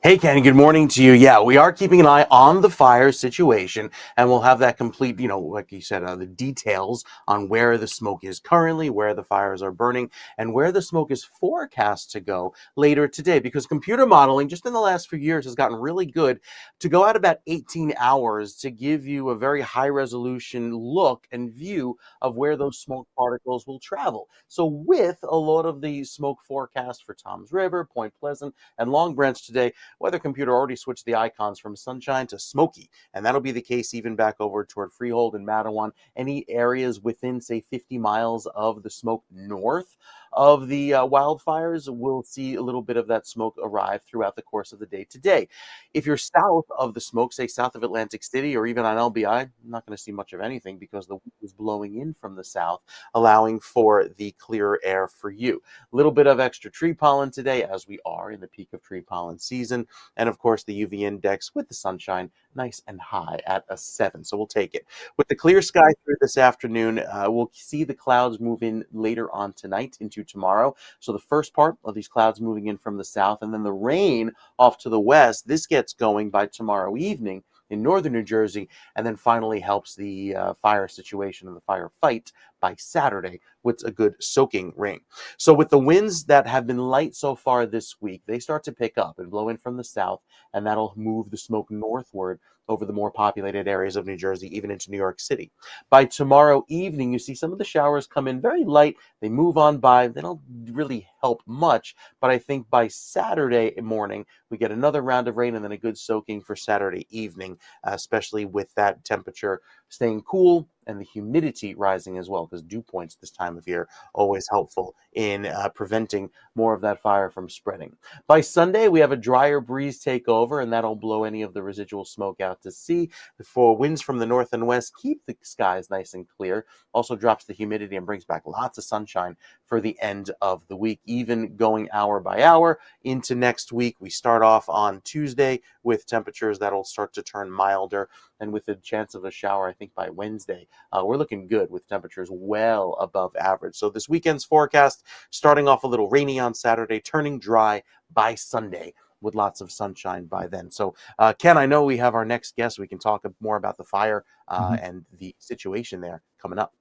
Hey, Ken, good morning to you. Yeah, we are keeping an eye on the fire situation, and we'll have that complete, like you said, the details on where the smoke is currently, where the fires are burning, and where the smoke is forecast to go later today. Because computer modeling, just in the last few years, has gotten really good to go out about 18 hours to give you a very high-resolution look and view of where those smoke particles will travel. So with a lot of the smoke forecast for Toms River, Point Pleasant, and Long Branch today, Weather Computer already switched the icons from sunshine to smoky, and that'll be the case even back over toward Freehold and Matawan. Any areas within, say, 50 miles of the smoke north of the wildfires will see a little bit of that smoke arrive throughout the course of the day today. If you're south of the smoke, say south of Atlantic City or even on LBI, I'm not going to see much of anything because the wind is blowing in from the south, allowing for the clearer air for you. A little bit of extra tree pollen today as we are in the peak of tree pollen season. And of course, the UV index with the sunshine nice and high at a 7. So we'll take it. With the clear sky through this afternoon, we'll see the clouds move in later on tonight into tomorrow. So the first part of these clouds moving in from the south, and then the rain off to the west. This gets going by tomorrow evening in northern New Jersey, and then finally helps the fire situation and the fire fight by Saturday with a good soaking rain. So with the winds that have been light so far this week, they start to pick up and blow in from the south, and that'll move the smoke northward over the more populated areas of New Jersey, even into New York City. By tomorrow evening, you see some of the showers come in very light. They move on by. They don't really help much, but I think by Saturday morning, we get another round of rain and then a good soaking for Saturday evening, especially with that temperature staying cool and the humidity rising as well, because dew points this time of year always helpful in preventing more of that fire from spreading. By Sunday, we have a drier breeze take over, and that'll blow any of the residual smoke out to sea. For winds from the north and west, keep the skies nice and clear. Also drops the humidity and brings back lots of sunshine for the end of the week, even going hour by hour into next week. We start off on Tuesday with temperatures that'll start to turn milder, and with a chance of a shower, I think by Wednesday, we're looking good with temperatures well above average. So this weekend's forecast, starting off a little rainy on Saturday, turning dry by Sunday with lots of sunshine by then. So Ken, I know we have our next guest. We can talk more about the fire and the situation there coming up.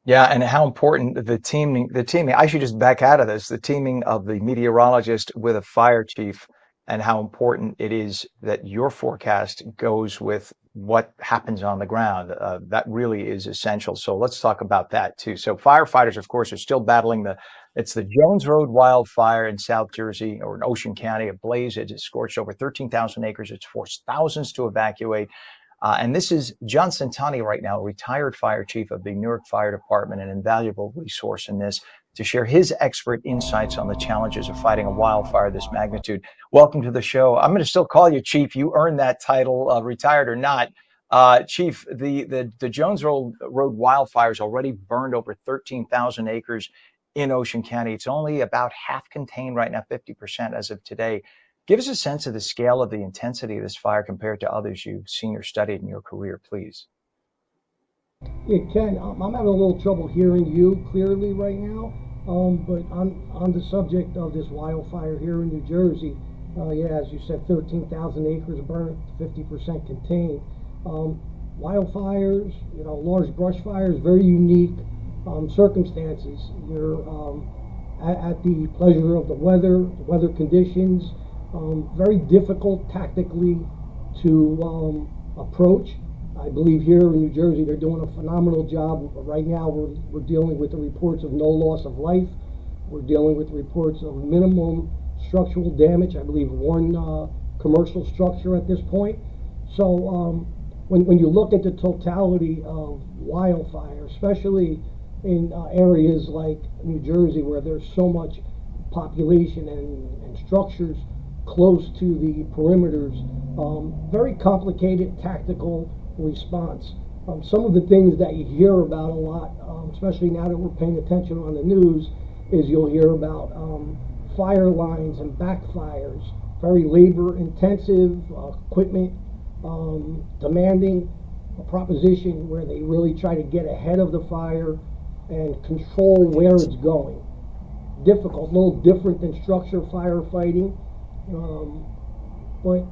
Yeah, and how important the teaming, I should just back out of this, the teaming of the meteorologist with a fire chief, and how important it is that your forecast goes with what happens on the ground. That really is essential. So let's talk about that too. So firefighters, of course, are still battling it's the Jones Road wildfire in South Jersey, or in Ocean County, a blaze. It has scorched over 13,000 acres. It's forced thousands to evacuate. And this is John Centani right now, retired fire chief of the Newark Fire Department, an invaluable resource in this, to share his expert insights on the challenges of fighting a wildfire this magnitude. Welcome to the show. I'm going to still call you chief. You earned that title, retired or not. Chief, the Jones Road wildfires already burned over 13,000 acres in Ocean County. It's only about half contained right now, 50% as of today. Give us a sense of the scale of the intensity of this fire compared to others you've seen or studied in your career, please. Yeah, Ken, I'm having a little trouble hearing you clearly right now. But on the subject of this wildfire here in New Jersey, yeah, as you said, 13,000 acres burnt, 50% contained. Wildfires, large brush fires, very unique circumstances. You're at the pleasure of the weather conditions. Very difficult tactically to approach. I believe here in New Jersey they're doing a phenomenal job. Right now we're dealing with the reports of no loss of life. We're dealing with reports of minimum structural damage. I believe one commercial structure at this point. So when you look at the totality of wildfire, especially in areas like New Jersey where there's so much population and structures close to the perimeters, very complicated tactical response. Some of the things that you hear about a lot, especially now that we're paying attention on the news, is you'll hear about fire lines and backfires, very labor intensive, equipment demanding, a proposition where they really try to get ahead of the fire and control where it's going. Difficult, a little different than structure firefighting. But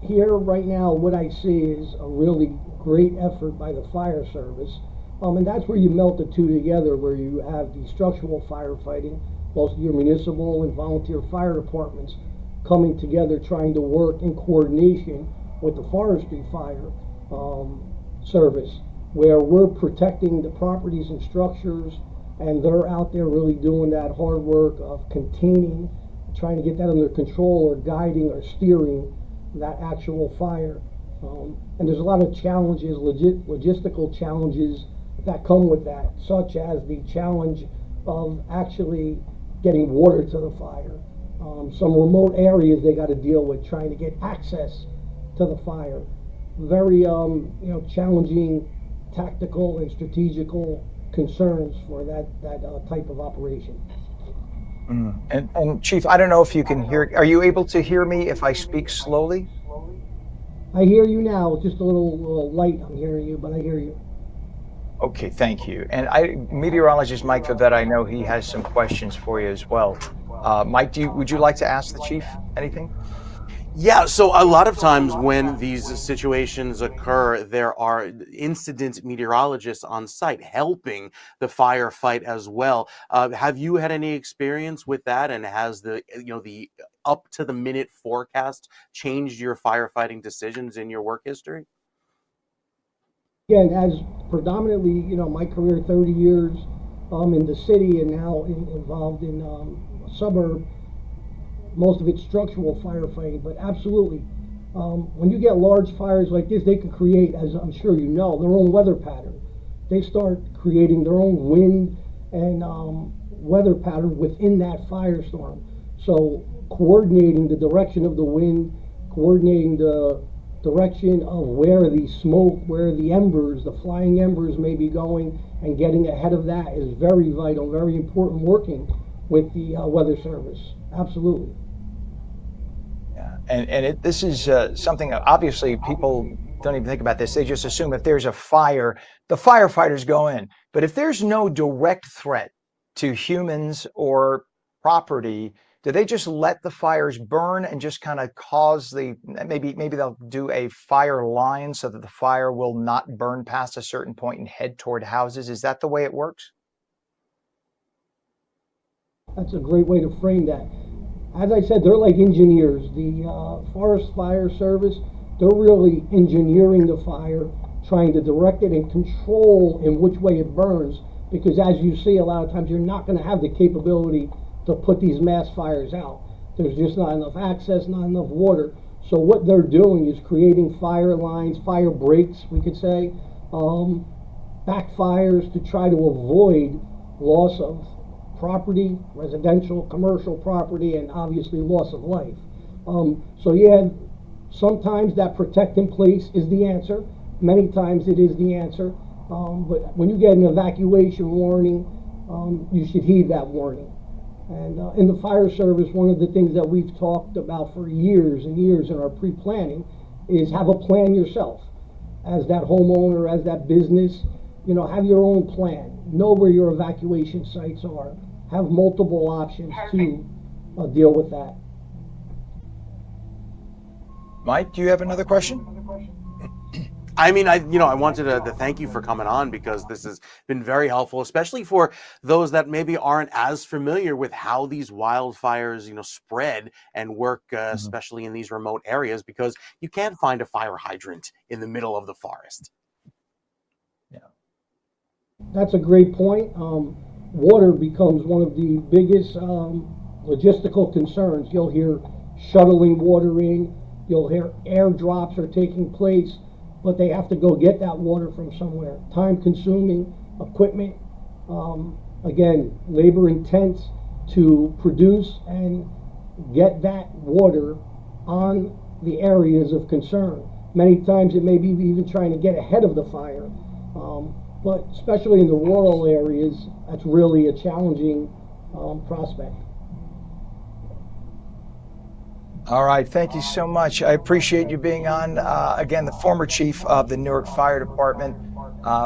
here right now what I see is a really great effort by the fire service, and that's where you melt the two together, where you have the structural firefighting, most of your municipal and volunteer fire departments coming together trying to work in coordination with the forestry fire service, where we're protecting the properties and structures, and they're out there really doing that hard work of containing, trying to get that under control, or guiding or steering that actual fire. And there's a lot of challenges, logistical challenges that come with that, such as the challenge of actually getting water to the fire. Some remote areas they got to deal with trying to get access to the fire. Very challenging tactical and strategical concerns for that type of operation. And Chief, I don't know if you can hear. Are you able to hear me if I speak slowly? I hear you now. It's just a little light. I'm hearing you, but I hear you. Okay, thank you. And meteorologist Mike Favetta, I know he has some questions for you as well. Mike, would you like to ask the chief anything? Yeah, so a lot of times when these situations occur, there are incident meteorologists on site helping the firefight as well. Have you had any experience with that? And has the up to the minute forecast changed your firefighting decisions in your work history? Again, as predominantly, my career, 30 years in the city and now involved in a suburb, most of it's structural firefighting, but absolutely. When you get large fires like this, they can create, as I'm sure you know, their own weather pattern. They start creating their own wind and weather pattern within that firestorm. So coordinating the direction of the wind, coordinating the direction of where the smoke, where the embers, the flying embers may be going, and getting ahead of that is very vital, very important working with the weather service. Absolutely. Yeah, and this is something obviously people don't even think about this. They just assume if there's a fire, the firefighters go in. But if there's no direct threat to humans or property, do they just let the fires burn and just kind of cause maybe they'll do a fire line so that the fire will not burn past a certain point and head toward houses? Is that the way it works? That's a great way to frame that. As I said, they're like engineers. The Forest Fire Service, they're really engineering the fire, trying to direct it and control in which way it burns. Because as you see, a lot of times you're not going to have the capability to put these mass fires out. There's just not enough access, not enough water. So what they're doing is creating fire lines, fire breaks, we could say, backfires to try to avoid loss of property, residential, commercial property, and obviously loss of life. So yeah, sometimes that protect in place is the answer. Many times it is the answer. But when you get an evacuation warning, you should heed that warning. And in the fire service, one of the things that we've talked about for years and years in our pre-planning is have a plan yourself. As that homeowner, as that business, have your own plan. Know where your evacuation sites are. Have multiple options to deal with that. Mike, do you have another question? I mean, I wanted to thank you for coming on because this has been very helpful, especially for those that maybe aren't as familiar with how these wildfires, spread and work, especially in these remote areas, because you can't find a fire hydrant in the middle of the forest. Yeah. That's a great point. Water becomes one of the biggest logistical concerns. You'll hear shuttling water in, you'll hear airdrops are taking place, but they have to go get that water from somewhere. Time consuming, equipment, again, labor intense to produce and get that water on the areas of concern. Many times it may be even trying to get ahead of the fire. But especially in the rural areas, that's really a challenging prospect. All right, thank you so much. I appreciate you being on. Again, the former chief of the Newark Fire Department.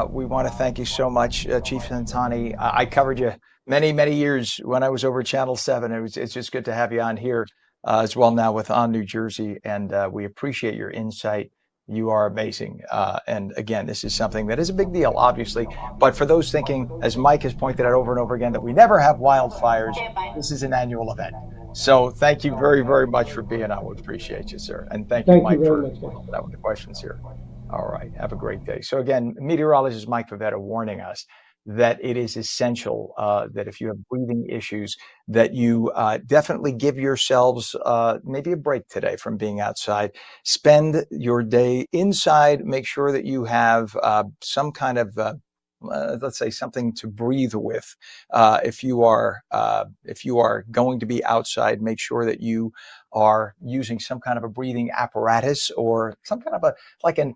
We want to thank you so much, Chief Santani. I covered you many years when I was over Channel 7. It's just good to have you on here as well now with On New Jersey, and we appreciate your insight. You are amazing. And again, this is something that is a big deal, obviously. But for those thinking, as Mike has pointed out over and over again, that we never have wildfires, this is an annual event. So thank you very much for being on. We appreciate you, sir. And thank you, Thank you Mike, very for much, guys. helping out with the questions here. All right. Have a great day. So again, meteorologist Mike Favetta warning us that it is essential that if you have breathing issues, that you definitely give yourselves maybe a break today from being outside. Spend your day inside. Make sure that you have some kind of let's say something to breathe with. If you are going to be outside, make sure that you are using some kind of a breathing apparatus or some kind of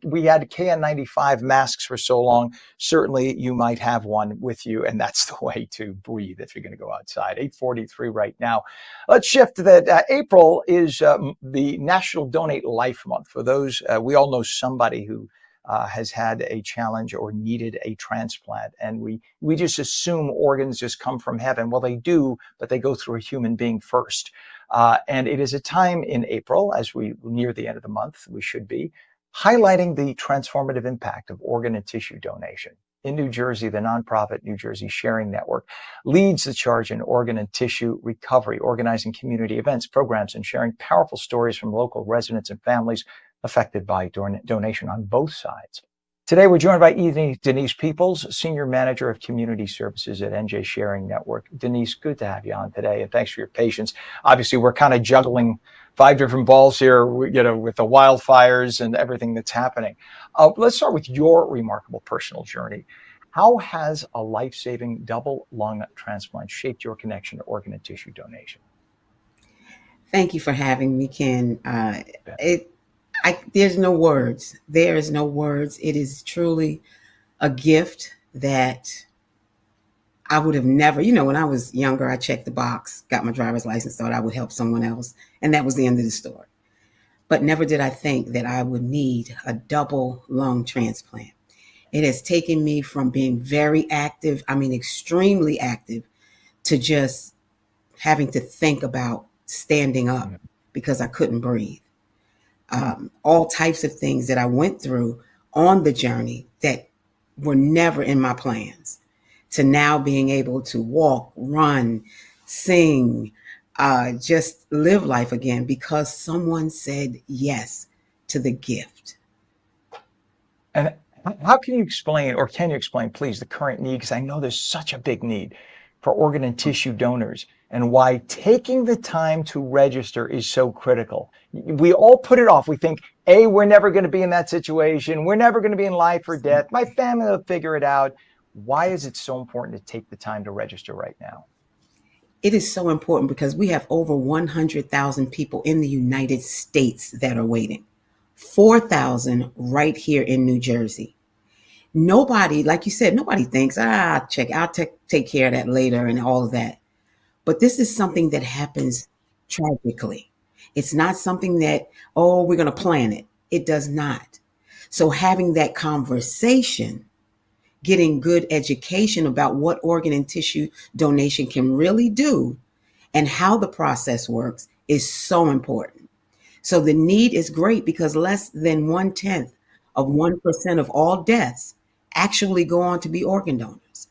we had KN95 masks for so long. Certainly you might have one with you, and that's the way to breathe if you're going to go outside. 8:43 right now. Let's shift that. April is the National Donate Life Month. For those, we all know somebody who has had a challenge or needed a transplant. And we just assume organs just come from heaven. Well, they do, but they go through a human being first. And it is a time in April, as we near the end of the month, we should be highlighting the transformative impact of organ and tissue donation. In New Jersey, the nonprofit New Jersey Sharing Network leads the charge in organ and tissue recovery, organizing community events, programs, and sharing powerful stories from local residents and families affected by donation on both sides. Today, we're joined by Denise Peoples, Senior Manager of Community Services at ONNJ Sharing Network. Denise, good to have you on today, and thanks for your patience. Obviously, we're kind of juggling 5 different balls here, with the wildfires and everything that's happening. Let's start with your remarkable personal journey. How has a life-saving double lung transplant shaped your connection to organ and tissue donation? Thank you for having me, Ken. There's no words. There is no words. It is truly a gift that I would have never, when I was younger, I checked the box, got my driver's license, thought I would help someone else. And that was the end of the story. But never did I think that I would need a double lung transplant. It has taken me from being very active, extremely active, to just having to think about standing up because I couldn't breathe. All types of things that I went through on the journey that were never in my plans, to now being able to walk, run, sing, just live life again because someone said yes to the gift. And how can you explain, or can you explain, please, the current need? Because I know there's such a big need for organ and tissue donors, and why taking the time to register is so critical. We all put it off. We think, A, we're never going to be in that situation. We're never going to be in life or death. My family will figure it out. Why is it so important to take the time to register right now? It is so important because we have over 100,000 people in the United States that are waiting. 4,000 right here in New Jersey. Nobody, like you said, nobody thinks, I'll take care of that later and all of that. But this is something that happens tragically. It's not something that, we're going to plan it. It does not. So having that conversation, getting good education about what organ and tissue donation can really do and how the process works is so important. So the need is great because less than 1/10 of 1% of all deaths actually go on to be organ donors.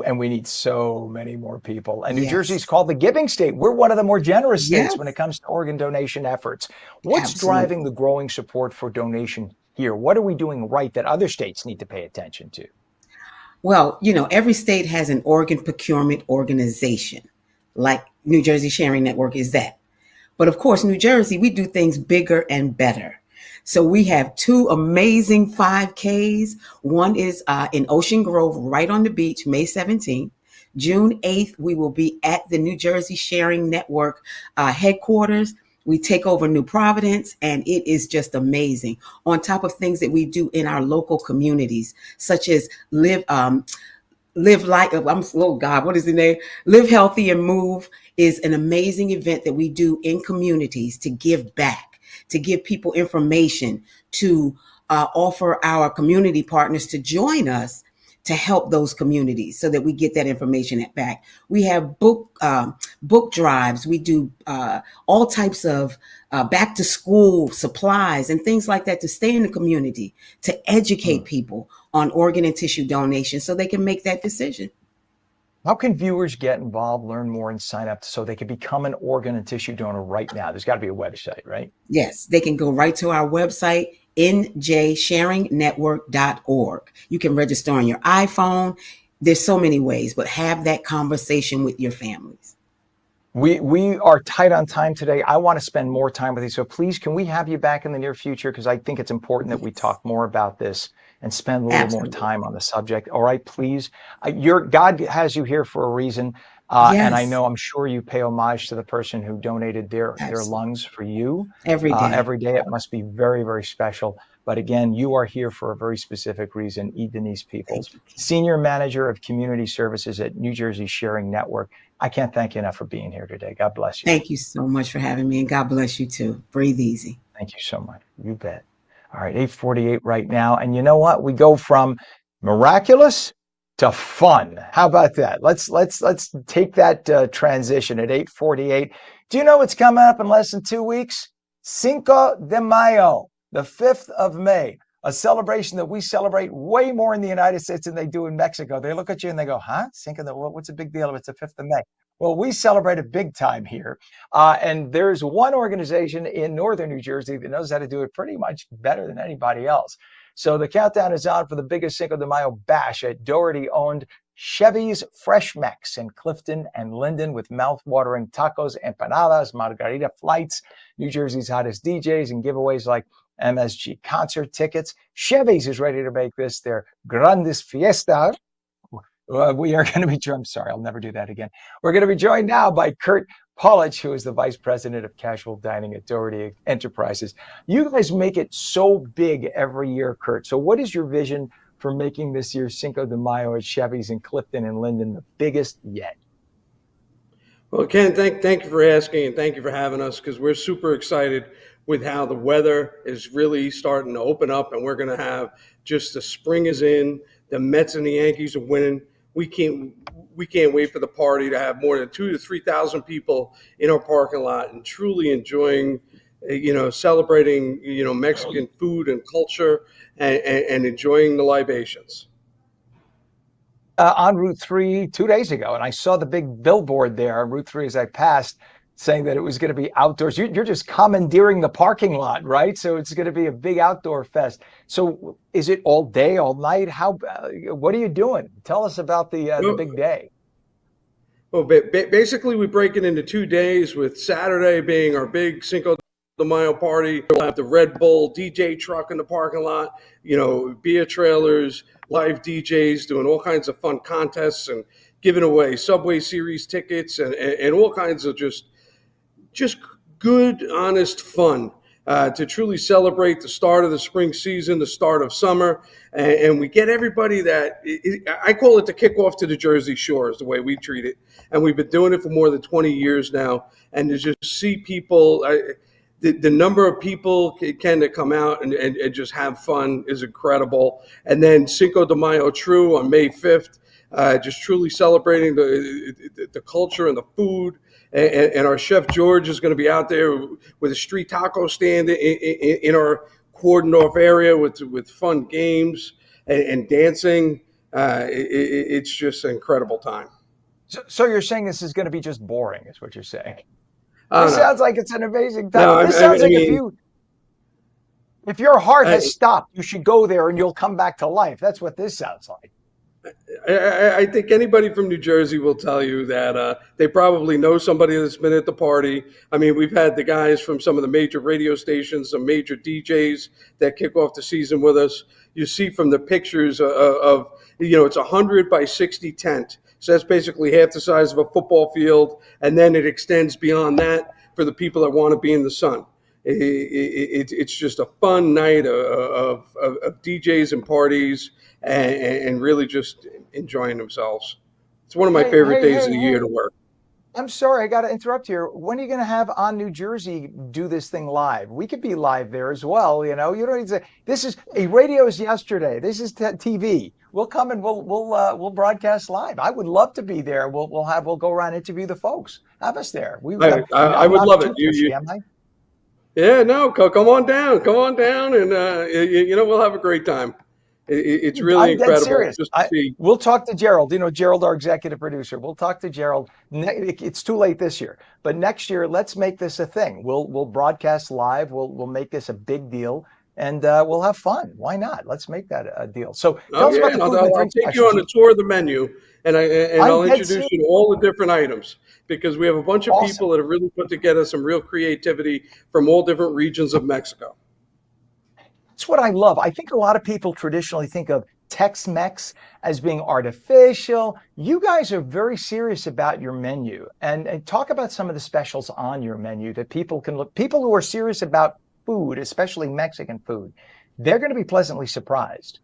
And we need so many more people. And New Yes. Jersey's called the giving state. We're one of the more generous states Yes. when it comes to organ donation efforts. What's Absolutely. driving the growing support for donation here? What are we doing right that other states need to pay attention to? Well, every state has an organ procurement organization, like New Jersey Sharing Network is that. But of course, New Jersey, we do things bigger and better. So we have 2 amazing 5Ks. One is in Ocean Grove, right on the beach, May 17th. June 8th, we will be at the New Jersey Sharing Network headquarters. We take over New Providence, and it is just amazing. On top of things that we do in our local communities, such as Live Healthy and Move is an amazing event that we do in communities to give back, to give people information, to offer our community partners to join us to help those communities so that we get that information back. We have book drives. We do all types of back to school supplies and things like that to stay in the community, to educate people on organ and tissue donation so they can make that decision. How can viewers get involved, learn more, and sign up so they can become an organ and tissue donor right now? There's got to be a website, right? Yes, they can go right to our website, njsharingnetwork.org. You can register on your iPhone. There's so many ways, but have that conversation with your families. We are tight on time today. I want to spend more time with you. So please, can we have you back in the near future? Because I think it's important that we talk more about this and spend a little more time on the subject. All right, please. God has you here for a reason. And I know, I'm sure you pay homage to the person who donated their lungs for you. Every day. Every day. It must be very, very special. But again, you are here for a very specific reason. Denise Peoples, Senior Manager of Community Services at New Jersey Sharing Network. I can't thank you enough for being here today. God bless you. Thank you so much for having me, and God bless you too. Breathe easy. Thank Thank you so much. You bet. All right, 8:48 right now. And you know what? We go from miraculous to fun. How about that? Let's take that transition at 8:48. Do you know what's coming up in less than 2 weeks? Cinco de Mayo, the 5th of May, a celebration that we celebrate way more in the United States than they do in Mexico. They look at you and they go, huh? Cinco de, what's the big deal if it's the 5th of May? Well, we celebrate it big time here. And there's one organization in northern New Jersey that knows how to do it pretty much better than anybody else. So the countdown is on for the biggest Cinco de Mayo bash at Doherty-owned Chevy's Fresh Mex in Clifton and Linden, with mouth-watering tacos, empanadas, margarita flights, New Jersey's hottest DJs, and giveaways like MSG concert tickets. Chevy's is ready to make this their grandest fiesta. We are going to be joined. I'm sorry, I'll never do that again. We're going to be joined now by Kurt Polich, who is the Vice President of Casual Dining at Doherty Enterprises. You guys make it so big every year, Kurt. So what is your vision for making this year's Cinco de Mayo at Chevy's in Clifton and Linden the biggest yet? Well, Ken, thank you for asking, and thank you for having us, because we're super excited with how the weather is really starting to open up, and we're going to have just the spring is in, the Mets and the Yankees are winning. We can't wait for the party to have more than 2,000 to 3,000 people in our parking lot and truly enjoying, celebrating, Mexican food and culture and enjoying the libations. On Route 3 2 days ago, and I saw the big billboard there on Route 3 as I passed, saying that it was going to be outdoors. You're just commandeering the parking lot, right? So it's going to be a big outdoor fest. So is it all day, all night? What are you doing? Tell us about the big day. Well, basically, we break it into 2 days, with Saturday being our big Cinco de Mayo party. We'll have the Red Bull DJ truck in the parking lot, beer trailers, live DJs doing all kinds of fun contests and giving away Subway Series tickets and all kinds of just good, honest fun to truly celebrate the start of the spring season, the start of summer. And we get everybody I call it the kickoff to the Jersey Shore is the way we treat it. And we've been doing it for more than 20 years now. And to just see people, the number of people that come out and just have fun is incredible. And then Cinco de Mayo True on May 5th, just truly celebrating the culture and the food. And our chef George is going to be out there with a street taco stand in our cordoned off area with fun games and dancing. It's just an incredible time. So you're saying this is going to be just boring, is what you're saying? This sounds like it's an amazing time. No, this sounds like if your heart has stopped, you should go there and you'll come back to life. That's what this sounds like. I think anybody from New Jersey will tell you that they probably know somebody that's been at the party. I mean, we've had the guys from some of the major radio stations, some major DJs that kick off the season with us. You see from the pictures of it's 100 by 60 tent. So that's basically half the size of a football field. And then it extends beyond that for the people that want to be in the sun. It's just a fun night of DJs and parties and really just enjoying themselves. It's one of my favorite days of the year to work. I'm sorry, I got to interrupt here. When are you going to have On New Jersey do this thing live? We could be live there as well. You don't need to say, this is a radio is yesterday. This is TV. We'll come and we'll broadcast live. I would love to be there. We'll go around and interview the folks. Have us there. I would love it. Yeah, no, come on down, and we'll have a great time. It's really incredible. Just to see. We'll talk to Gerald. Gerald, our executive producer. We'll talk to Gerald. It's too late this year, but next year, let's make this a thing. We'll broadcast live. We'll make this a big deal, and we'll have fun. Why not? Let's make that a deal. So tell us about the food. I'll take you on a tour of the menu, and I'll introduce you to all the different items, because we have a bunch of people that have really put together some real creativity from all different regions of Mexico. That's what I love. I think a lot of people traditionally think of Tex-Mex as being artificial. You guys are very serious about your menu, and talk about some of the specials on your menu that people can look. People who are serious about food, especially Mexican food, they're going to be pleasantly surprised.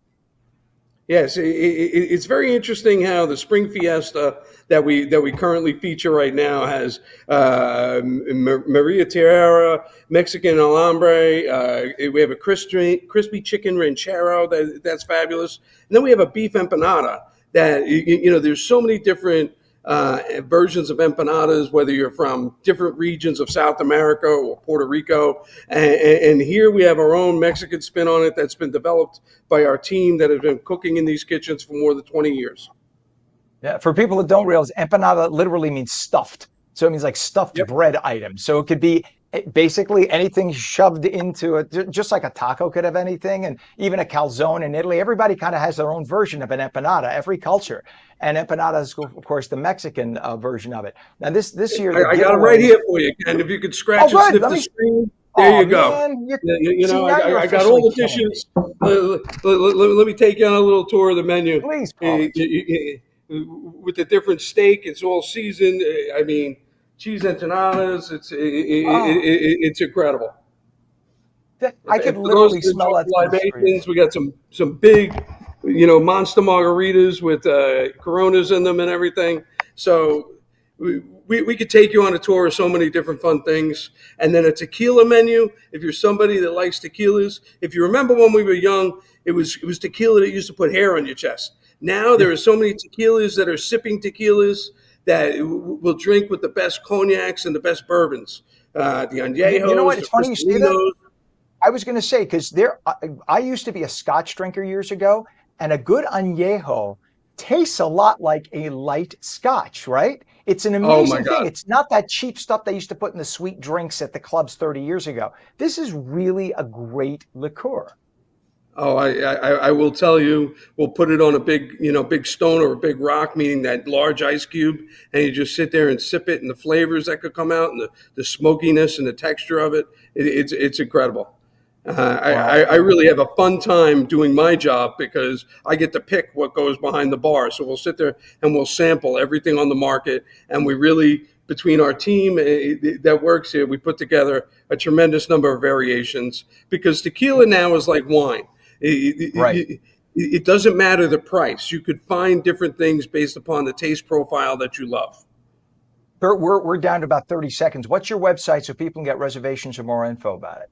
Yes, it's very interesting how the Spring Fiesta that we currently feature right now has Maria Tierra, Mexican Alambre. We have a crispy chicken ranchero that's fabulous, and then we have a beef empanada. That there's so many different versions of empanadas, whether you're from different regions of South America or Puerto Rico. And here we have our own Mexican spin on it that's been developed by our team that has been cooking in these kitchens for more than 20 years. Yeah, for people that don't realize, empanada literally means stuffed. So it means like stuffed Yep. bread item. So it could be basically anything shoved into it, just like a taco could have anything, and even a calzone in Italy. Everybody kind of has their own version of an empanada, every culture. And empanada is, of course, the Mexican version of it. Now, this year, the I got it right giveaway. here for you, Ken. If you could scratch and Good. sniff Let the me. screen, there Oh you go. man, See, now you're I got officially all the killing me. dishes. Let me take you on a little tour of the menu. Please, Paulage. With the different steak, it's all seasoned. I mean, cheese enchiladas. Oh, It's incredible. I could And for those literally that smell enjoy that through the screen. libations, we got some big, monster margaritas with Coronas in them and everything. So we could take you on a tour of so many different fun things. And then a tequila menu. If you're somebody that likes tequilas, if you remember when we were young, it was tequila that used to put hair on your chest. Now there are so many tequilas that are sipping tequilas that will drink with the best cognacs and the best bourbons. The You know añejos, what? the It's funny you say that. cristalinos. I was going to say, because I used to be a Scotch drinker years ago, and a good añejo tastes a lot like a light Scotch, right? It's an Oh my amazing thing. God. It's not that cheap stuff they used to put in the sweet drinks at the clubs 30 years ago. This is really a great liqueur. Oh, I will tell you, we'll put it on a big stone or a big rock, meaning that large ice cube, and you just sit there and sip it, and the flavors that could come out, and the smokiness and the texture of it, it's incredible. Well, I really have a fun time doing my job because I get to pick what goes behind the bar. So we'll sit there and we'll sample everything on the market, and we really, between our team that works here, we put together a tremendous number of variations because tequila now is like wine. right. It doesn't matter the price. You could find different things based upon the taste profile that you love. Bert, we're down to about 30 seconds. What's your website so people can get reservations or more info about it?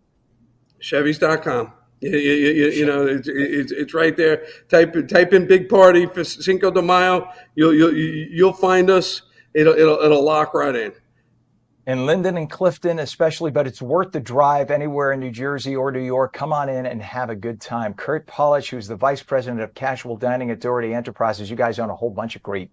Chevys.com. It's right there. Type in big party for Cinco de Mayo. You'll find us. It'll lock right in. In Linden and Clifton especially, but it's worth the drive anywhere in New Jersey or New York. Come on in and have a good time. Kurt Polish, who's the vice president of casual dining at Doherty Enterprises. You guys own a whole bunch of great,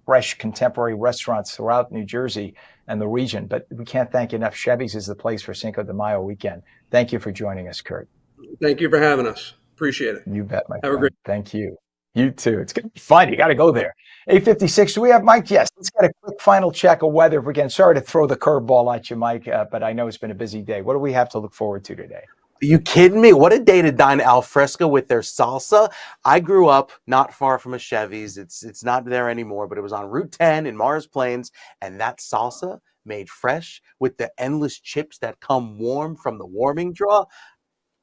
fresh, contemporary restaurants throughout New Jersey and the region, but we can't thank you enough. Chevy's is the place for Cinco de Mayo weekend. Thank you for joining us, Kurt. Thank you for having us. Appreciate it. You bet, my Have friend. a great. Thank you. You too. It's going to be fun. You got to go there. 8:56. Do we have Mike? Yes. Let's get a quick final check of weather if we can. Sorry to throw the curveball at you, Mike, but I know it's been a busy day. What do we have to look forward to today? Are you kidding me? What a day to dine al fresco with their salsa. I grew up not far from a Chevy's. It's not there anymore, but it was on Route 10 in Mars Plains, and that salsa made fresh with the endless chips that come warm from the warming draw.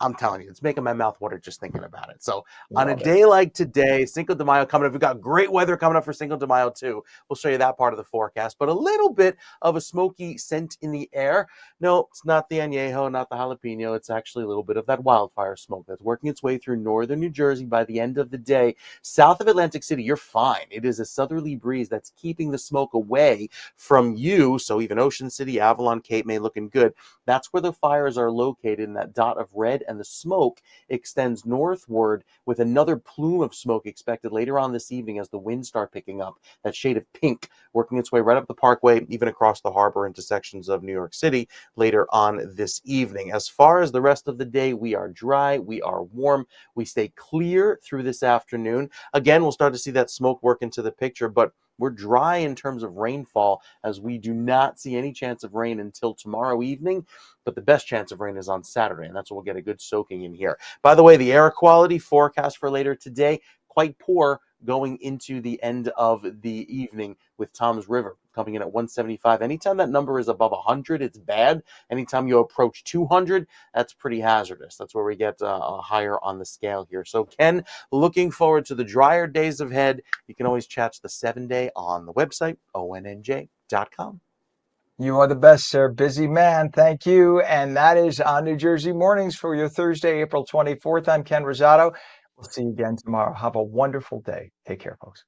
I'm telling you, it's making my mouth water just thinking about it. So on a day like today, Cinco de Mayo coming up, we've got great weather coming up for Cinco de Mayo too. We'll show you that part of the forecast, but a little bit of a smoky scent in the air. No, it's not the añejo, not the jalapeno. It's actually a little bit of that wildfire smoke that's working its way through northern New Jersey by the end of the day. South of Atlantic City, you're fine. It is a southerly breeze that's keeping the smoke away from you. So even Ocean City, Avalon, Cape May looking good. That's where the fires are located in that dot of red, and the smoke extends northward with another plume of smoke expected later on this evening as the winds start picking up. That shade of pink working its way right up the parkway, even across the harbor into sections of New York City later on this evening. As far as the rest of the day, we are dry, we are warm, we stay clear through this afternoon. Again, we'll start to see that smoke work into the picture, but we're dry in terms of rainfall as we do not see any chance of rain until tomorrow evening, but the best chance of rain is on Saturday, and that's when we'll get a good soaking in here. By the way, the air quality forecast for later today, quite poor going into the end of the evening with Tom's River. coming in at 175. Anytime that number is above 100, it's bad. Anytime you approach 200, that's pretty hazardous. That's where we get higher on the scale here. So Ken, looking forward to the drier days ahead. You can always chat the 7-day on the website, ONNJ.com. You are the best, sir. Busy man. Thank you. And that is on New Jersey Mornings for your Thursday, April 24th. I'm Ken Rosato. We'll see you again tomorrow. Have a wonderful day. Take care, folks.